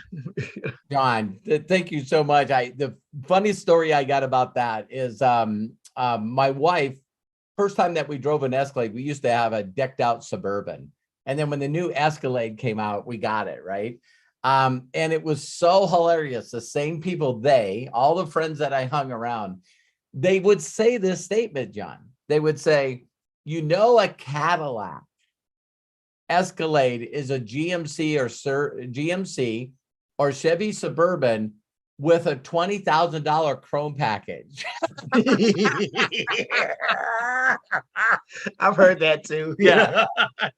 John, thank you so much. The funny story I got about that is my wife, first time that we drove an Escalade, we used to have a decked out Suburban. And then when the new Escalade came out, we got it, right? And it was so hilarious. The same people, all the friends that I hung around, they would say this statement, John. They would say, a Cadillac Escalade is a GMC or Chevy Suburban with a $20,000 chrome package. I've heard that too. Yeah.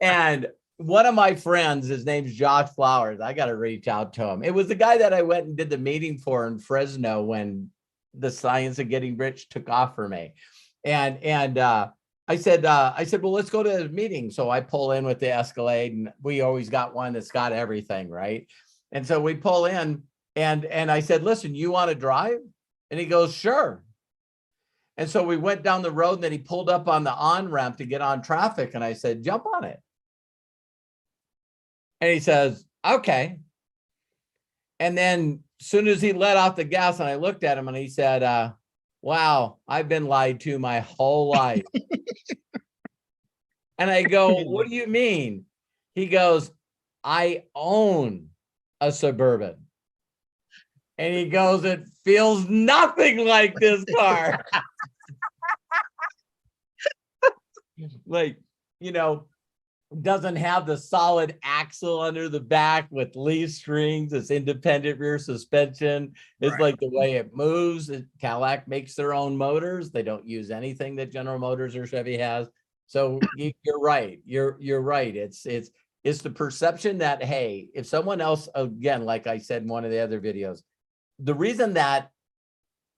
And one of my friends, his name's Josh Flowers. I got to reach out to him. It was the guy that I went and did the meeting for in Fresno when the Science of Getting Rich took off for me. And I said, well, let's go to the meeting. So I pull in with the Escalade, and we always got one that's got everything, right? And so we pull in, and I said, listen, you want to drive? And he goes, sure. And so we went down the road, and then he pulled up on the on-ramp to get on traffic. And I said, jump on it. And he says, okay. And then as soon as he let off the gas, and I looked at him, and he said, wow, I've been lied to my whole life. And I go, what do you mean? He goes, I own a Suburban. And he goes, it feels nothing like this car. Like, doesn't have the solid axle under the back with leaf strings. It's independent rear suspension. It's Right. like the way it moves. Cadillac makes their own motors. They don't use anything that General Motors or Chevy has. So you're right. You're right. It's the perception that, hey, if someone else, again, like I said in one of the other videos, the reason that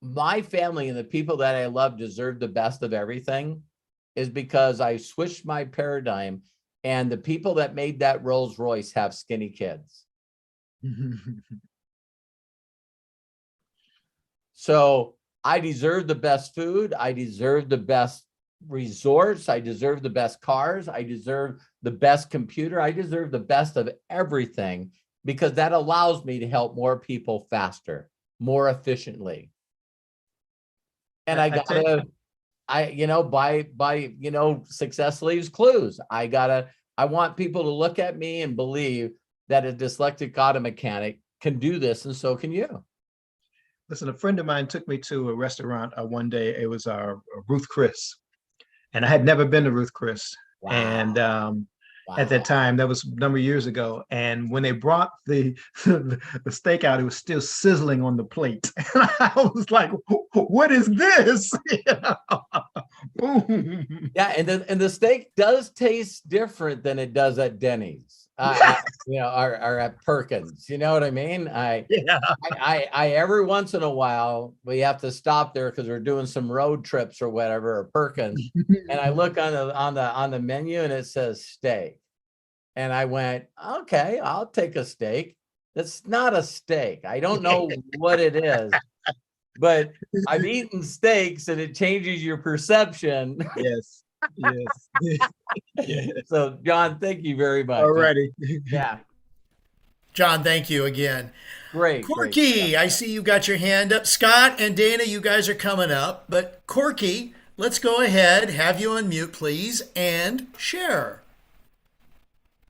my family and the people that I love deserve the best of everything is because I switched my paradigm, and the people that made that Rolls Royce have skinny kids. So I deserve the best food. I deserve the best resorts. I deserve the best cars. I deserve the best computer. I deserve the best of everything, because that allows me to help more people faster, more efficiently. And I gotta, success leaves clues. I want people to look at me and believe that a dyslexic auto mechanic can do this, and so can you. Listen, a friend of mine took me to a restaurant one day. It was Ruth Chris, and I had never been to Ruth Chris. Wow. And at that time, that was a number of years ago. And when they brought the steak out, it was still sizzling on the plate. And I was like, "What is this?" Yeah, and the steak does taste different than it does at Denny's, or at Perkins. You know what I mean? I every once in a while we have to stop there because we're doing some road trips or whatever, or Perkins, and I look on the menu and it says steak, and I went, okay, I'll take a steak. That's not a steak. I don't know what it is. But I've eaten steaks and it changes your perception. Yes. So, John, thank you very much. Alrighty. Yeah. John, thank you again. Great. Corky, I see you got your hand up. Scott and Dana, you guys are coming up. But Corky, let's go ahead, have you unmute, please, and share.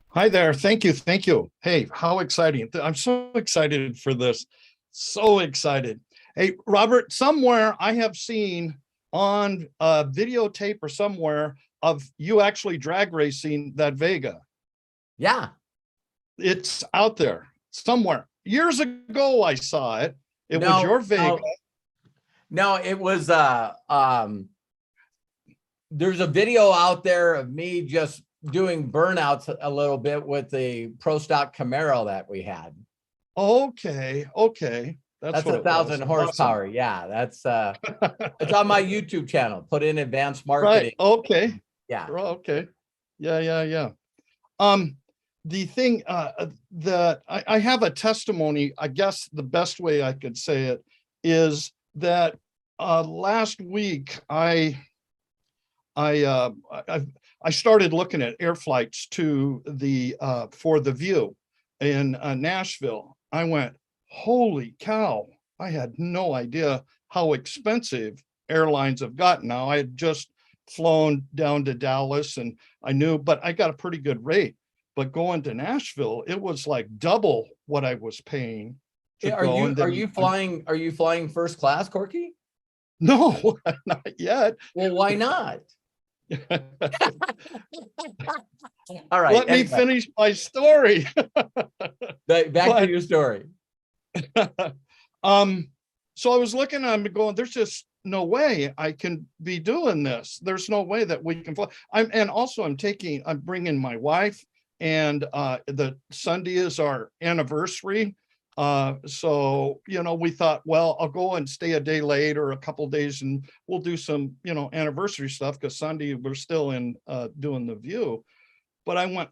Hi there. Thank you. Hey, how exciting. I'm so excited for this. So excited. Hey, Robert, somewhere I have seen on a videotape or somewhere of you actually drag racing that Vega. Yeah. It's out there somewhere. Years ago, I saw it. It was your Vega. No, it was, there's a video out there of me just doing burnouts a little bit with the Pro Stock Camaro that we had. Okay. That's 1,000 horsepower. Awesome. Yeah, that's it's on my YouTube channel. Put in advanced marketing. Right. Okay. Yeah. Okay. Yeah. The thing that I have a testimony, I guess the best way I could say it is that last week I started looking at air flights to the for the View in Nashville. I went, holy cow, I had no idea how expensive airlines have gotten now. I had just flown down to Dallas and I knew, but I got a pretty good rate. But going to Nashville, it was like double what I was paying. Are you flying first class, Corky? No, not yet. Well, why not? All right. Let me finish my story. Back to your story. So I was looking at him going, there's just no way I can be doing this. There's no way that we can fly. I'm bringing my wife, and the Sunday is our anniversary. So, we thought, well, I'll go and stay a day late or a couple days and we'll do some, anniversary stuff, because Sunday we're still in doing the View. But I went,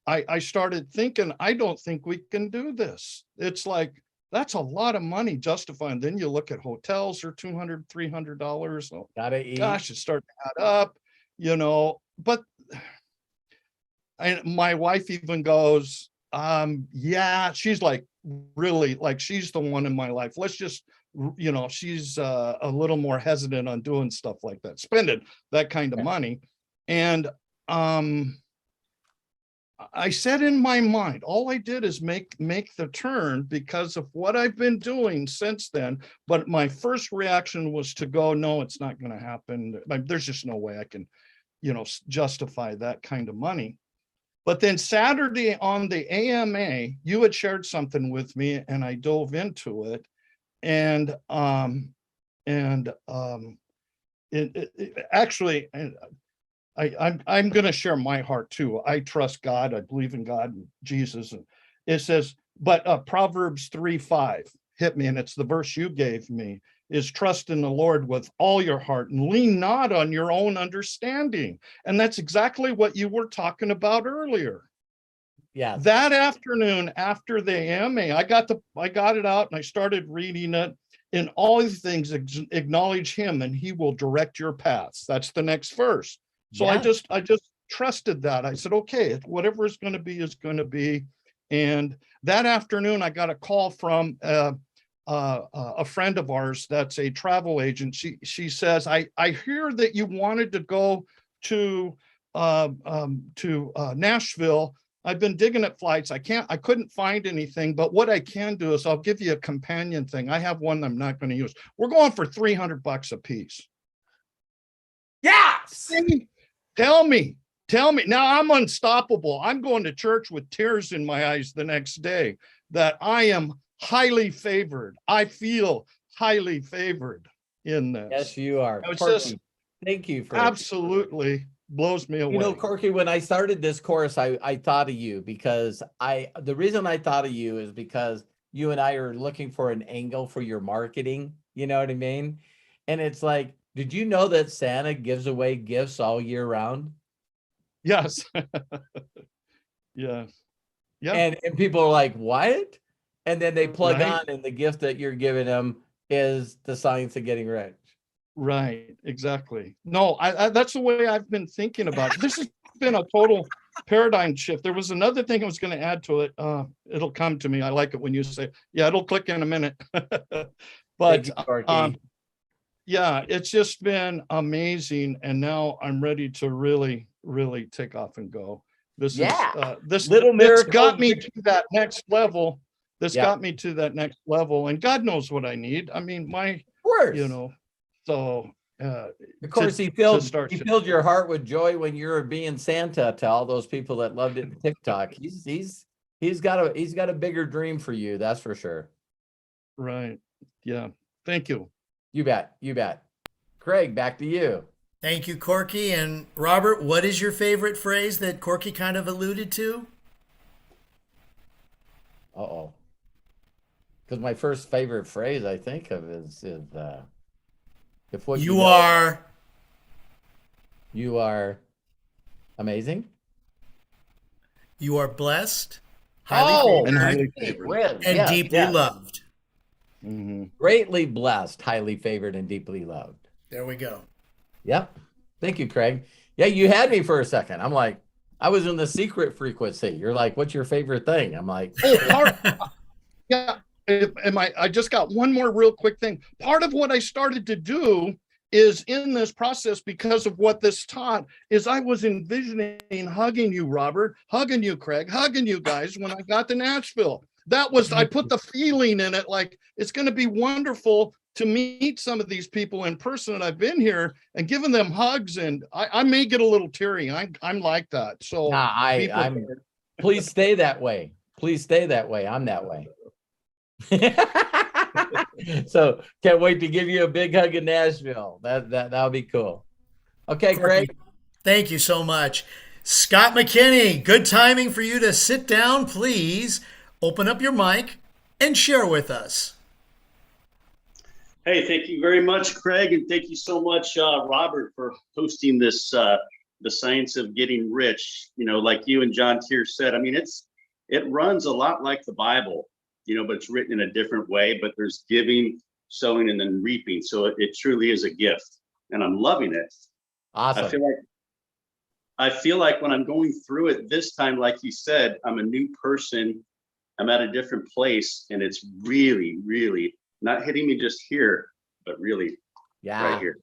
I started thinking, I don't think we can do this. It's like, that's a lot of money justifying. Then you look at hotels are $200, $300. So, gotta eat. Gosh, it started to add up, but my wife even goes, yeah, she's like, really, like, she's the one in my life. Let's just, she's a little more hesitant on doing stuff like that, spending that kind of money. And I said in my mind, all I did is make the turn because of what I've been doing since then. But my first reaction was to go, no, it's not going to happen. There's just no way I can, justify that kind of money. But then Saturday on the AMA, you had shared something with me and I dove into it. And actually, I'm going to share my heart too. I trust God. I believe in God and Jesus. And it says, but Proverbs 3:5 hit me, and it's the verse you gave me, is trust in the Lord with all your heart and lean not on your own understanding. And that's exactly what you were talking about earlier. Yeah. That afternoon after the AMA, I got it out and I started reading it. In all these things, acknowledge him and he will direct your paths. That's the next verse. So Yeah. I just trusted that. I said, okay, whatever is going to be is going to be. And that afternoon, I got a call from a friend of ours that's a travel agent. She says, I hear that you wanted to go to Nashville. I've been digging at flights. I couldn't find anything, but what I can do is I'll give you a companion thing. I have one I'm not going to use. We're going for $300 a piece. Yes. Tell me. Now I'm unstoppable. I'm going to church with tears in my eyes the next day that I am highly favored. I feel highly favored in this. Yes, you are. It's Corky, just thank you for absolutely blows me away. You know, Corky, when I started this course, I thought of you because the reason I thought of you is because you and I are looking for an angle for your marketing. You know what I mean? And it's like, did you know that Santa gives away gifts all year round? Yes. Yeah. Yeah. And people are like, what? And then they plug Right. on, and the gift that you're giving them is the science of getting rich. Right, exactly. No, I that's the way I've been thinking about it. This has been a total paradigm shift. There was another thing I was going to add to it. It'll come to me. I like it when you say, yeah, it'll click in a minute. But Thank you, Corky. yeah, it's just been amazing. And now I'm ready to really, really take off and go. This Yeah. is this Little this miracle. got me to that next level. This Yeah. got me to that next level, and God knows what I need. I mean, Of course. you know, so Of course, to he filled start he to- filled your heart with joy when you were being Santa to all those people that loved it in TikTok. He's got a bigger dream for you, that's for sure. right. Yeah. Thank you. You bet. Craig, back to you. Thank you, Corky. And Robert, what is your favorite phrase that Corky kind of alluded to? Uh-oh. Because my first favorite phrase I think of is if what You know, are. you are amazing. You are blessed, Oh, highly And favored, highly favored. Red, and yes, deeply yes. loved. Mhm. Greatly blessed, highly favored, and deeply loved. There we go. Yep. Thank you, Craig. Yeah, you had me for a second. I'm like, I was in the secret frequency. You're like, what's your favorite thing? I'm like, Yeah. I just got one more real quick thing. Part of what I started to do is in this process, because of what this taught, is I was envisioning hugging you, Robert, hugging you, Craig, hugging you guys when I got to Nashville. That was, I put the feeling in it, like it's going to be wonderful to meet some of these people in person that I've been here and giving them hugs. And I may get a little teary. I'm like that. So nah, I'm please stay that way. Please stay that way. I'm that way. So can't wait to give you a big hug in Nashville. That'll be cool. Okay, Craig. Thank you so much. Scott McKinney, good timing for you to sit down. Please open up your mic and share with us. Hey, thank you very much, Craig, and thank you so much, Robert, for hosting this, the science of getting rich. You know, like you and John Tier said, I mean, it runs a lot like the Bible, you know, but it's written in a different way, but there's giving, sowing, and then reaping. So it truly is a gift, and I'm loving it. Awesome. I feel like when I'm going through it this time, like you said, I'm a new person. I'm at a different place, and it's really, really not hitting me just here, but really right here.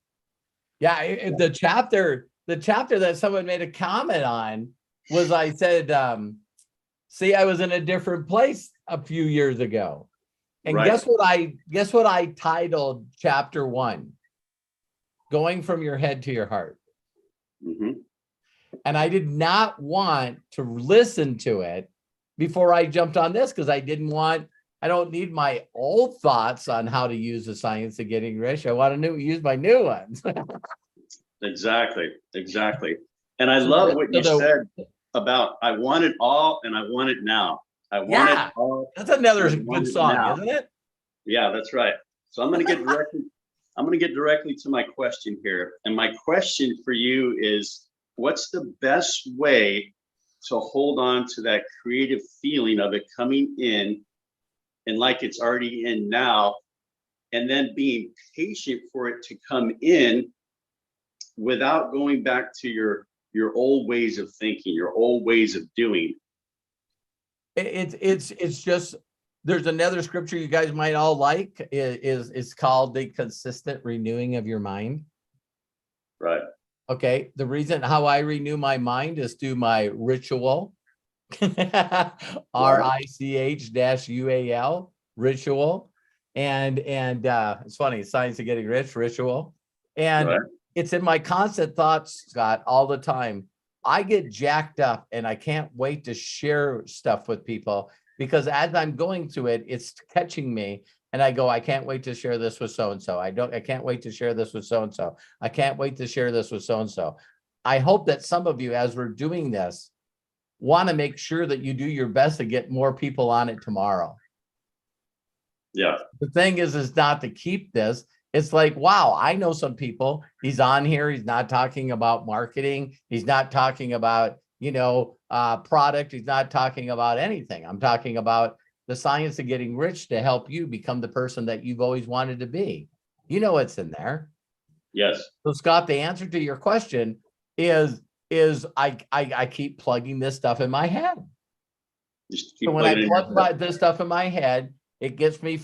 Yeah, the chapter that someone made a comment on was, I said, see, I was in a different place a few years ago. And Right. guess what I titled chapter 1? Going from your head to your heart. Mhm. And I did not want to listen to it before I jumped on this because I don't need my old thoughts on how to use the science of getting rich. I want to use my new ones. Exactly. And I love what you said about I want it all and I want it now. I want it all. That's another and I want good it song, now. isn't it? Yeah, that's right. So I'm going to get directly to my question here. And my question for you is, what's the best way to hold on to that creative feeling of it coming in and like it's already in now, and then being patient for it to come in without going back to your old ways of thinking, your old ways of doing? It's just, there's another scripture you guys might all like, is called the consistent renewing of your mind. Right. Okay. The reason how I renew my mind is through my ritual, RICH-UAL, ritual. And it's funny, science of getting rich, ritual. And Right. it's in my constant thoughts, Scott, all the time. I get jacked up and I can't wait to share stuff with people because as I'm going through it, it's catching me. And I go, I can't wait to share this with so-and-so. I can't wait to share this with so-and-so. I can't wait to share this with so-and-so. I hope that some of you, as we're doing this, want to make sure that you do your best to get more people on it tomorrow. Yeah. The thing is not to keep this. It's like, wow, I know some people, he's on here. He's not talking about marketing. He's not talking about, product. He's not talking about anything. I'm talking about the science of getting rich to help you become the person that you've always wanted to be. You know, it's in there. Yes. So Scott, the answer to your question is I keep plugging this stuff in my head. Just keep So when I plugging it in. plug this stuff in my head, it gets me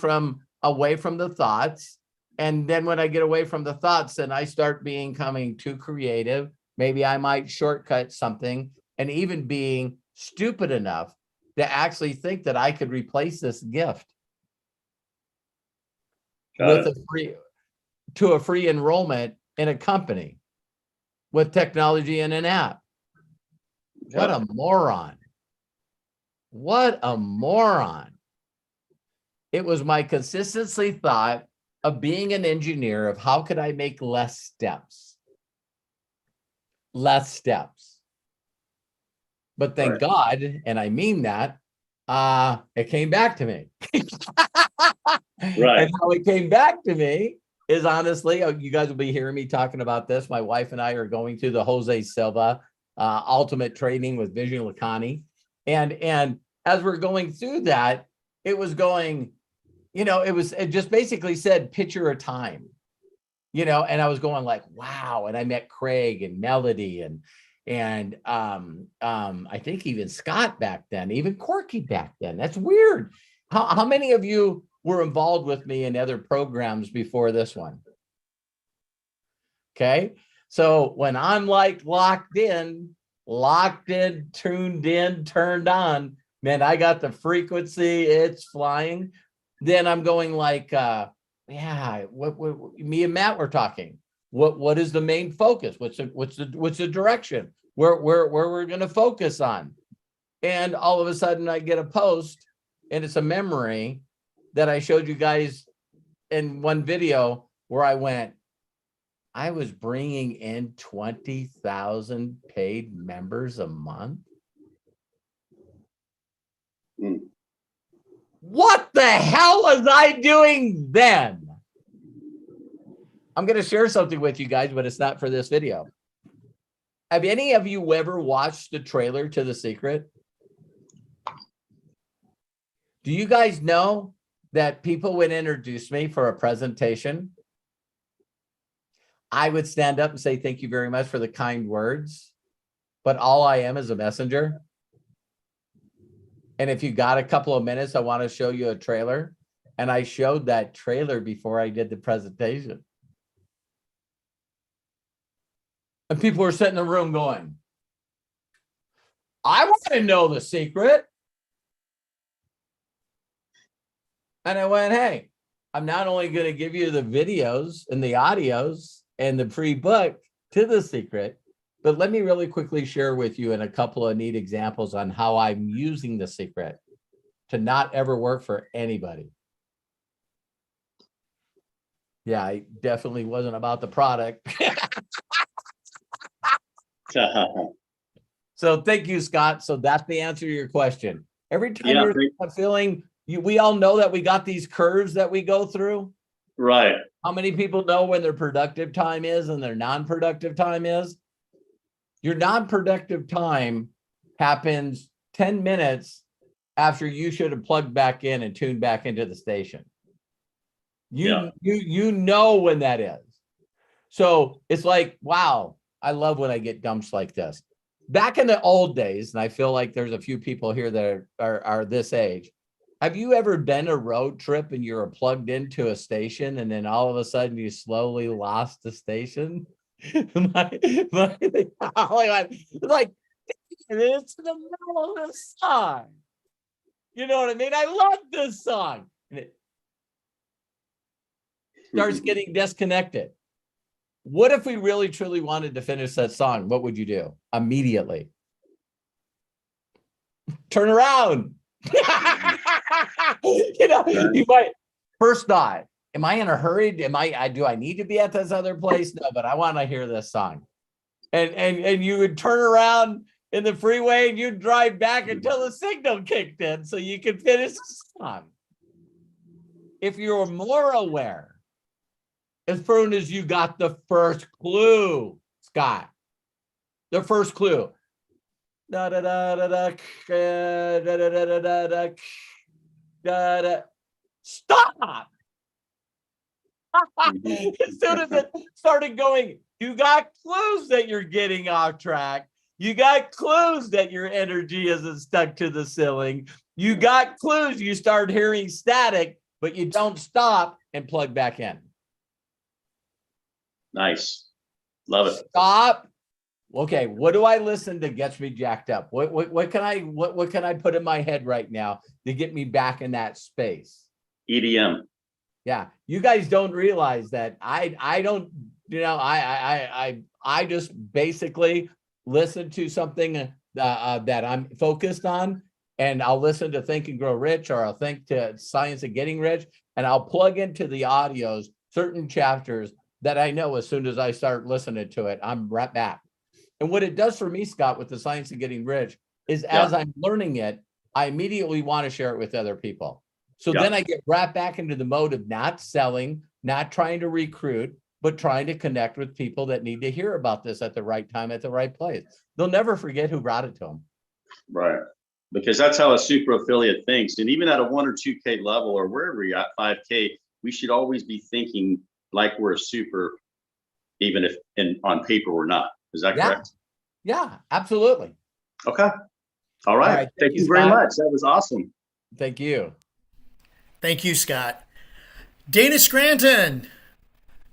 away from the thoughts. And then when I get away from the thoughts, then I start becoming too creative. Maybe I might shortcut something, and even being stupid enough to actually think that I could replace this gift with a free enrollment in a company with technology and an app. What a moron. What a moron. It was my consistency thought of being an engineer of how could I make less steps? Less steps. But thank God, and I mean that, it came back to me. Right. And how it came back to me is honestly, you guys will be hearing me talking about this. My wife and I are going to the Jose Silva ultimate training with Vision Lacani. And as we're going through that, it was going, it just basically said picture a time, and I was going like, wow. And I met Craig and Melody and I think even Scott back then, even Corky back then. That's weird. How many of you were involved with me in other programs before this one? Okay. So when I'm like locked in, tuned in, turned on, man, I got the frequency, it's flying. Then I'm going like, what me and Matt were talking. What is the main focus? What's the direction? Where we're going to focus on? And all of a sudden I get a post, and it's a memory that I showed you guys in one video where I went, I was bringing in 20,000 paid members a month. What the hell was I doing then? I'm going to share something with you guys, but it's not for this video. Have any of you ever watched the trailer to The Secret? Do you guys know that people would introduce me for a presentation? I would stand up and say, thank you very much for the kind words, but all I am is a messenger. And if you got a couple of minutes, I want to show you a trailer. And I showed that trailer before I did the presentation. And people were sitting in the room going, I want to know the secret. And I went, hey, I'm not only going to give you the videos and the audios and the free book to The Secret, But let me really quickly share with you in a couple of neat examples on how I'm using the secret to not ever work for anybody. Yeah, I definitely wasn't about the product. So thank you, Scott. So that's the answer to your question. Every time Yeah, you're feeling, we all know that we got these curves that we go through. right. How many people know when their productive time is and their non-productive time is? Your non-productive time happens 10 minutes after you should have plugged back in and tuned back into the station. You know when that is. So it's like, wow, I love when I get dumps like this. Back in the old days, and I feel like there's a few people here that are this age. Have you ever been a road trip and you're plugged into a station and then all of a sudden you slowly lost the station? It's like, it's in the middle of the song. You know what I mean? I love this song. And it starts getting disconnected. What if we really truly wanted to finish that song? What would you do immediately? Turn around. You might first thought, am I in a hurry? Do I need to be at this other place? No, but I want to hear this song. And you would turn around in the freeway and you'd drive back until the signal kicked in so you could finish the song. If you're more aware, as soon as you got the first clue, Scott, the first clue. Stop. As soon as it started going, you got clues that you're getting off track. You got clues that your energy isn't stuck to the ceiling. You got clues you start hearing static, but you don't stop and plug back in. Nice. Love it. Stop. Okay, what do I listen to gets me jacked up? What can I put in my head right now to get me back in that space? EDM. Yeah, you guys don't realize that I don't, I just basically listen to something that I'm focused on, and I'll listen to Think and Grow Rich, or I'll think to Science of Getting Rich, and I'll plug into the audios certain chapters that I know as soon as I start listening to it, I'm right back. And what it does for me, Scott, with the Science of Getting Rich is as I'm learning it, I immediately want to share it with other people. So then I get right back into the mode of not selling, not trying to recruit, but trying to connect with people that need to hear about this at the right time, at the right place. They'll never forget who brought it to them. Right. Because that's how a super affiliate thinks. And even at a 1 or 2K level, or wherever you're at 5K, we should always be thinking like we're a super, even if on paper we're not. Is that correct? Yeah, absolutely. Okay. All right. Thank you very much. That was awesome. Thank you. Thank you, Scott. Dana Scranton,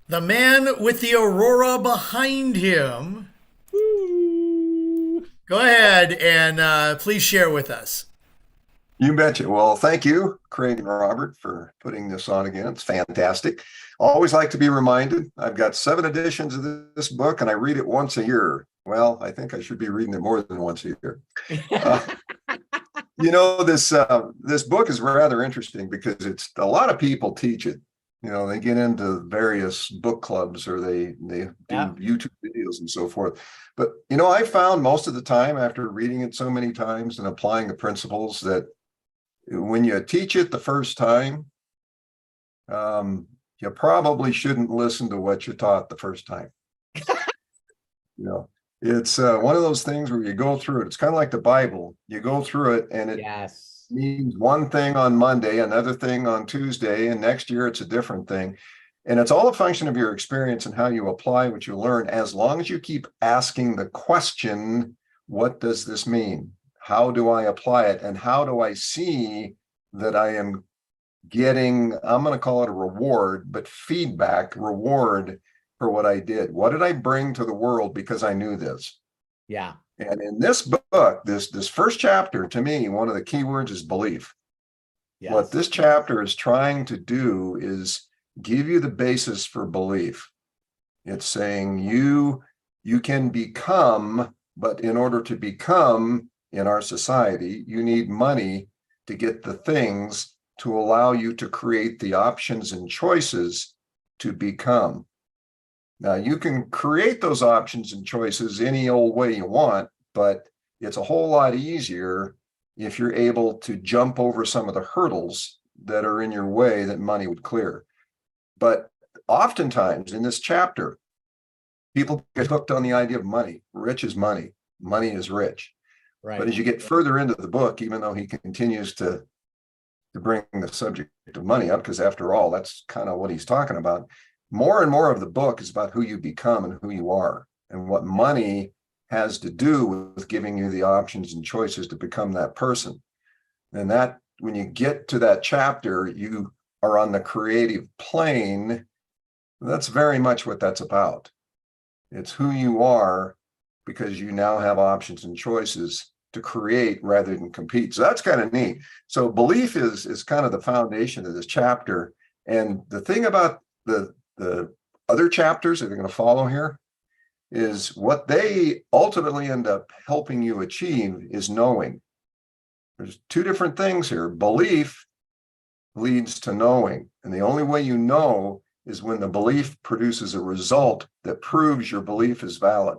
the man with the aurora behind him. Go ahead and please share with us. You betcha. Well, thank you, Craig and Robert, for putting this on again. It's fantastic. Always like to be reminded. I've got 7 editions of this book, and I read it once a year. Well, I think I should be reading it more than once a year. This book is rather interesting because a lot of people teach it. They get into various book clubs, or they do YouTube videos and so forth. But, I found most of the time after reading it so many times and applying the principles that when you teach it the first time, you probably shouldn't listen to what you taught the first time. It's one of those things where you go through it. It's kind of like the Bible. You go through it and it means one thing on Monday, another thing on Tuesday, and next year it's a different thing. And it's all a function of your experience and how you apply what you learn, as long as you keep asking the question, what does this mean? How do I apply it? And how do I see that I am getting, I'm going to call it a reward, but reward for what I did? What did I bring to the world because I knew this? Yeah. And in this book, this first chapter, to me, one of the key words is belief. Yes. What this chapter is trying to do is give you the basis for belief. It's saying you You can become, but in order to become in our society, you need money to get the things to allow you to create the options and choices to become. Now, you can create those options and choices any old way you want, but it's a whole lot easier if you're able to jump over some of the hurdles that are in your way that money would clear. But oftentimes in this chapter, people get hooked on the idea of money. Rich is money. Money is rich. Right. But as you get further into the book, even though he continues to bring the subject of money up, because after all, that's kind of what he's talking about, more and more of the book is about who you become and who you are, and what money has to do with giving you the options and choices to become that person. And that, when you get to that chapter, you are on the creative plane. That's very much what that's about. It's who you are, because you now have options and choices to create rather than compete. So that's kind of neat. So belief is kind of the foundation of this chapter. And the thing about the other chapters that are going to follow here is what they ultimately end up helping you achieve is knowing. There's two different things here. Belief leads to knowing. And the only way you know is when the belief produces a result that proves your belief is valid.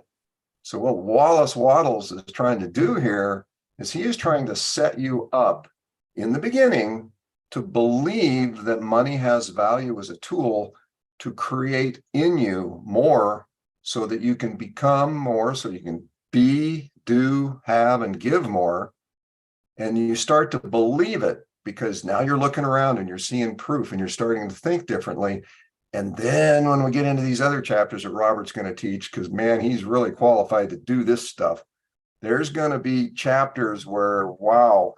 So what Wattles is trying to do here is he is trying to set you up in the beginning to believe that money has value as a tool to create in you more, so that you can become more, so you can be, do, have, and give more. And you start to believe it because now you're looking around and you're seeing proof and you're starting to think differently. And then when we get into these other chapters that Robert's going to teach, because man, he's really qualified to do this stuff, there's going to be chapters where, wow,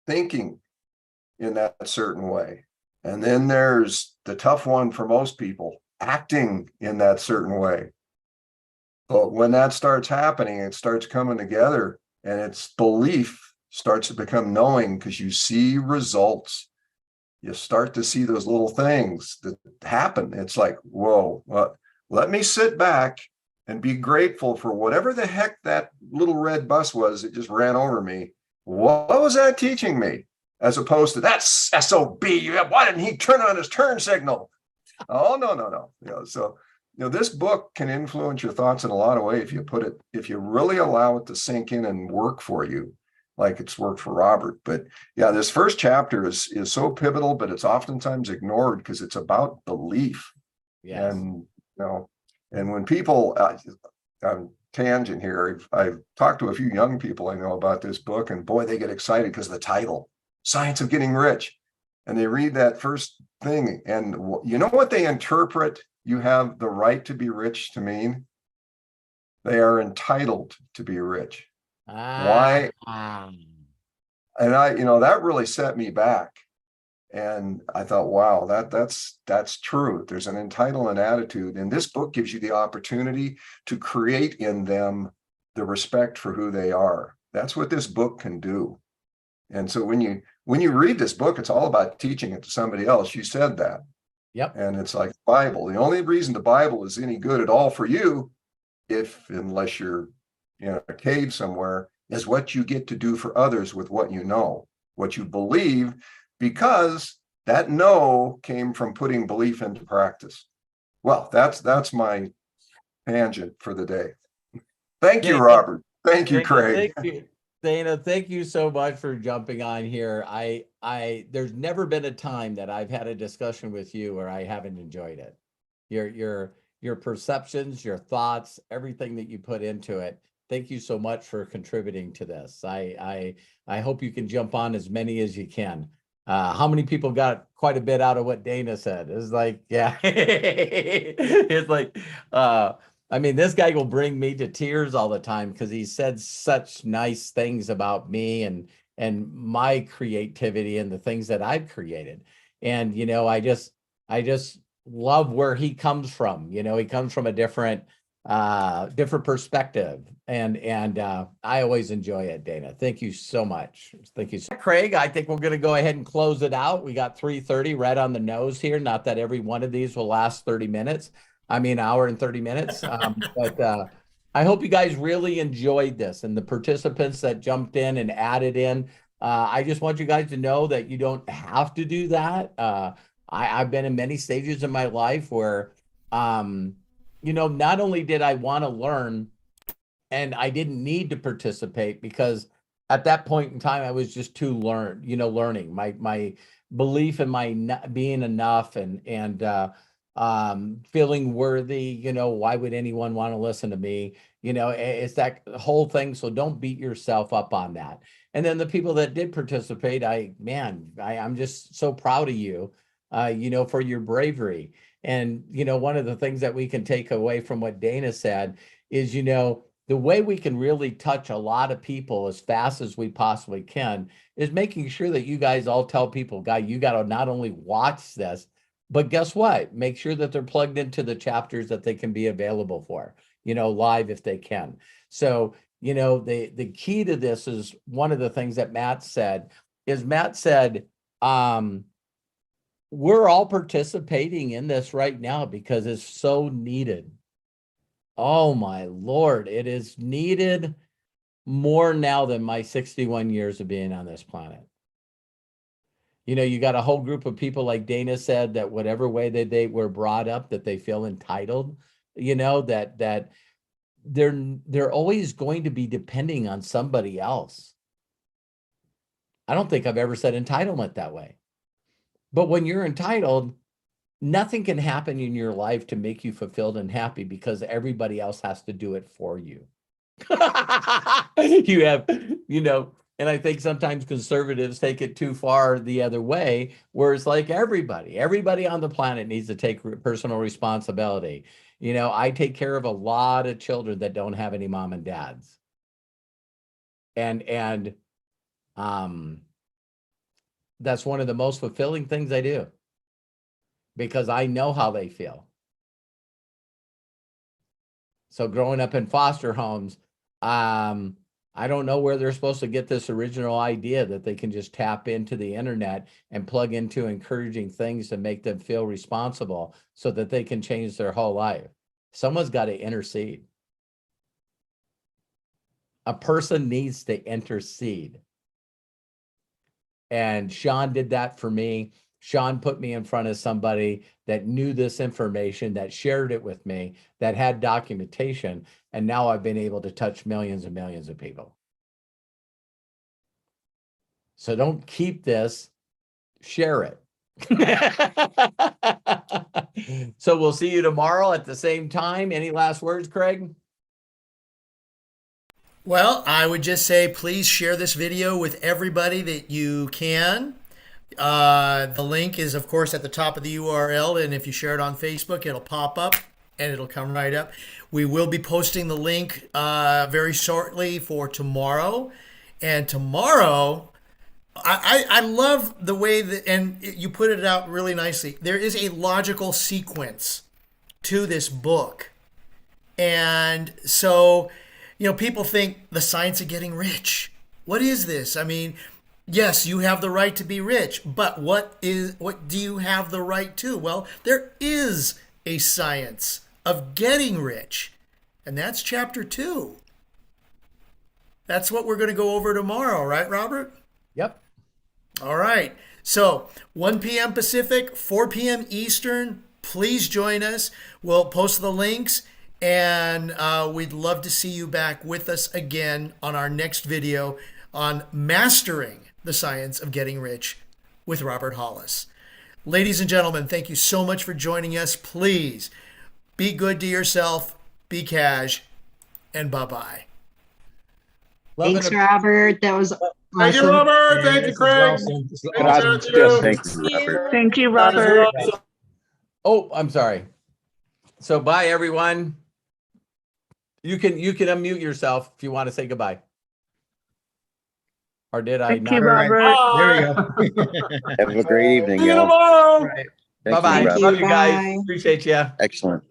thinking in that certain way. And then there's the tough one for most people, acting in that certain way. But when that starts happening, it starts coming together, and its belief starts to become knowing, because you see results. You start to see those little things that happen. It's like, whoa, let me sit back and be grateful for whatever the heck that little red bus was that just ran over me. What was that teaching me? As opposed to, that's SOB. Why didn't he turn on his turn signal? Oh, no. So this book can influence your thoughts in a lot of ways if you really allow it to sink in and work for you, like it's worked for Robert. But yeah, this first chapter is so pivotal, but it's oftentimes ignored because it's about belief. Yes. And and when people, I'm tangent here, I've talked to a few young people I know about this book, and boy, they get excited because of the title, Science of Getting Rich. And they read that first thing, and you know what they interpret you have the right to be rich to mean? They are entitled to be rich. Why? And that really set me back. And I thought, wow, that's true. There's an entitlement attitude. And this book gives you the opportunity to create in them the respect for who they are. That's what this book can do. And so when you read this book, it's all about teaching it to somebody else. You said that. Yep. And it's like the Bible. The only reason the Bible is any good at all for you, unless you're in a cave somewhere, is what you get to do for others with what you know, what you believe, because that know came from putting belief into practice. Well, that's my tangent for the day. Thank you, Robert. Thank you, Craig. Thank you. Dana, thank you so much for jumping on here. There's never been a time that I've had a discussion with you where I haven't enjoyed it. Your perceptions, your thoughts, everything that you put into it. Thank you so much for contributing to this. I hope you can jump on as many as you can. How many people got quite a bit out of what Dana said? It's like, yeah, it's like, I mean, this guy will bring me to tears all the time because he said such nice things about me and my creativity and the things that I've created. And, I just love where he comes from. He comes from a different perspective. And I always enjoy it, Dana. Thank you so much. Thank you. Craig, I think we're going to go ahead and close it out. We got 3:30 right on the nose here. Not that every one of these will last 30 minutes. I mean, an hour and 30 minutes. But I hope you guys really enjoyed this, and the participants that jumped in and added in. I just want you guys to know that you don't have to do that. I've been in many stages in my life where, not only did I want to learn, and I didn't need to participate because at that point in time I was just too learning. My belief in my being enough and feeling worthy. Why would anyone want to listen to me? It's that whole thing. So don't beat yourself up on that. And then the people that did participate, I'm just so proud of you, for your bravery. And, one of the things that we can take away from what Dana said is, the way we can really touch a lot of people as fast as we possibly can is making sure that you guys all tell people, guy, you got to not only watch this, but guess what? Make sure that they're plugged into the chapters that they can be available for, live if they can. So, the key to this is one of the things that Matt said, we're all participating in this right now because it's so needed. Oh my Lord, it is needed more now than my 61 years of being on this planet. You got a whole group of people, like Dana said, that whatever way that they were brought up, that they feel entitled, that they're always going to be depending on somebody else. I don't think I've ever said entitlement that way. But when you're entitled, nothing can happen in your life to make you fulfilled and happy because everybody else has to do it for you. You have, and I think sometimes conservatives take it too far the other way, where it's like everybody on the planet needs to take personal responsibility. I take care of a lot of children that don't have any mom and dads. And that's one of the most fulfilling things I do, because I know how they feel. So growing up in foster homes, I don't know where they're supposed to get this original idea that they can just tap into the internet and plug into encouraging things to make them feel responsible so that they can change their whole life. Someone's got to intercede. A person needs to intercede. And Sean did that for me. Sean put me in front of somebody that knew this information, that shared it with me, that had documentation, and now I've been able to touch millions and millions of people. So don't keep this, share it. So we'll see you tomorrow at the same time. Any last words, Craig? Well, I would just say, please share this video with everybody that you can. The link is, of course, at the top of the URL, and if you share it on Facebook, it'll pop up and it'll come right up. We will be posting the link very shortly for tomorrow. And tomorrow, I love the way that, and you put it out really nicely, there is a logical sequence to this book. And so, people think the science of getting rich. What is this? I mean, yes, you have the right to be rich, but what do you have the right to? Well, there is a science of getting rich, and that's chapter 2. That's what we're going to go over tomorrow, right, Robert? Yep. All right. So 1 p.m. Pacific, 4 p.m. Eastern. Please join us. We'll post the links, and we'd love to see you back with us again on our next video on mastering the science of getting rich with Robert Hollis. Ladies and gentlemen, thank you so much for joining us. Please be good to yourself, be cash, and bye-bye. Thanks, Robert. That was awesome. Thank you, Robert. Thank you, Craig. Thank you, Robert. Oh, I'm sorry. So bye, everyone. You can unmute yourself if you want to say goodbye. Or did I? Thank you, Robert. There you go. Have a great evening, See you y'all. tomorrow. Bye-bye. Thank you, Love you guys. Bye. Appreciate you. Excellent.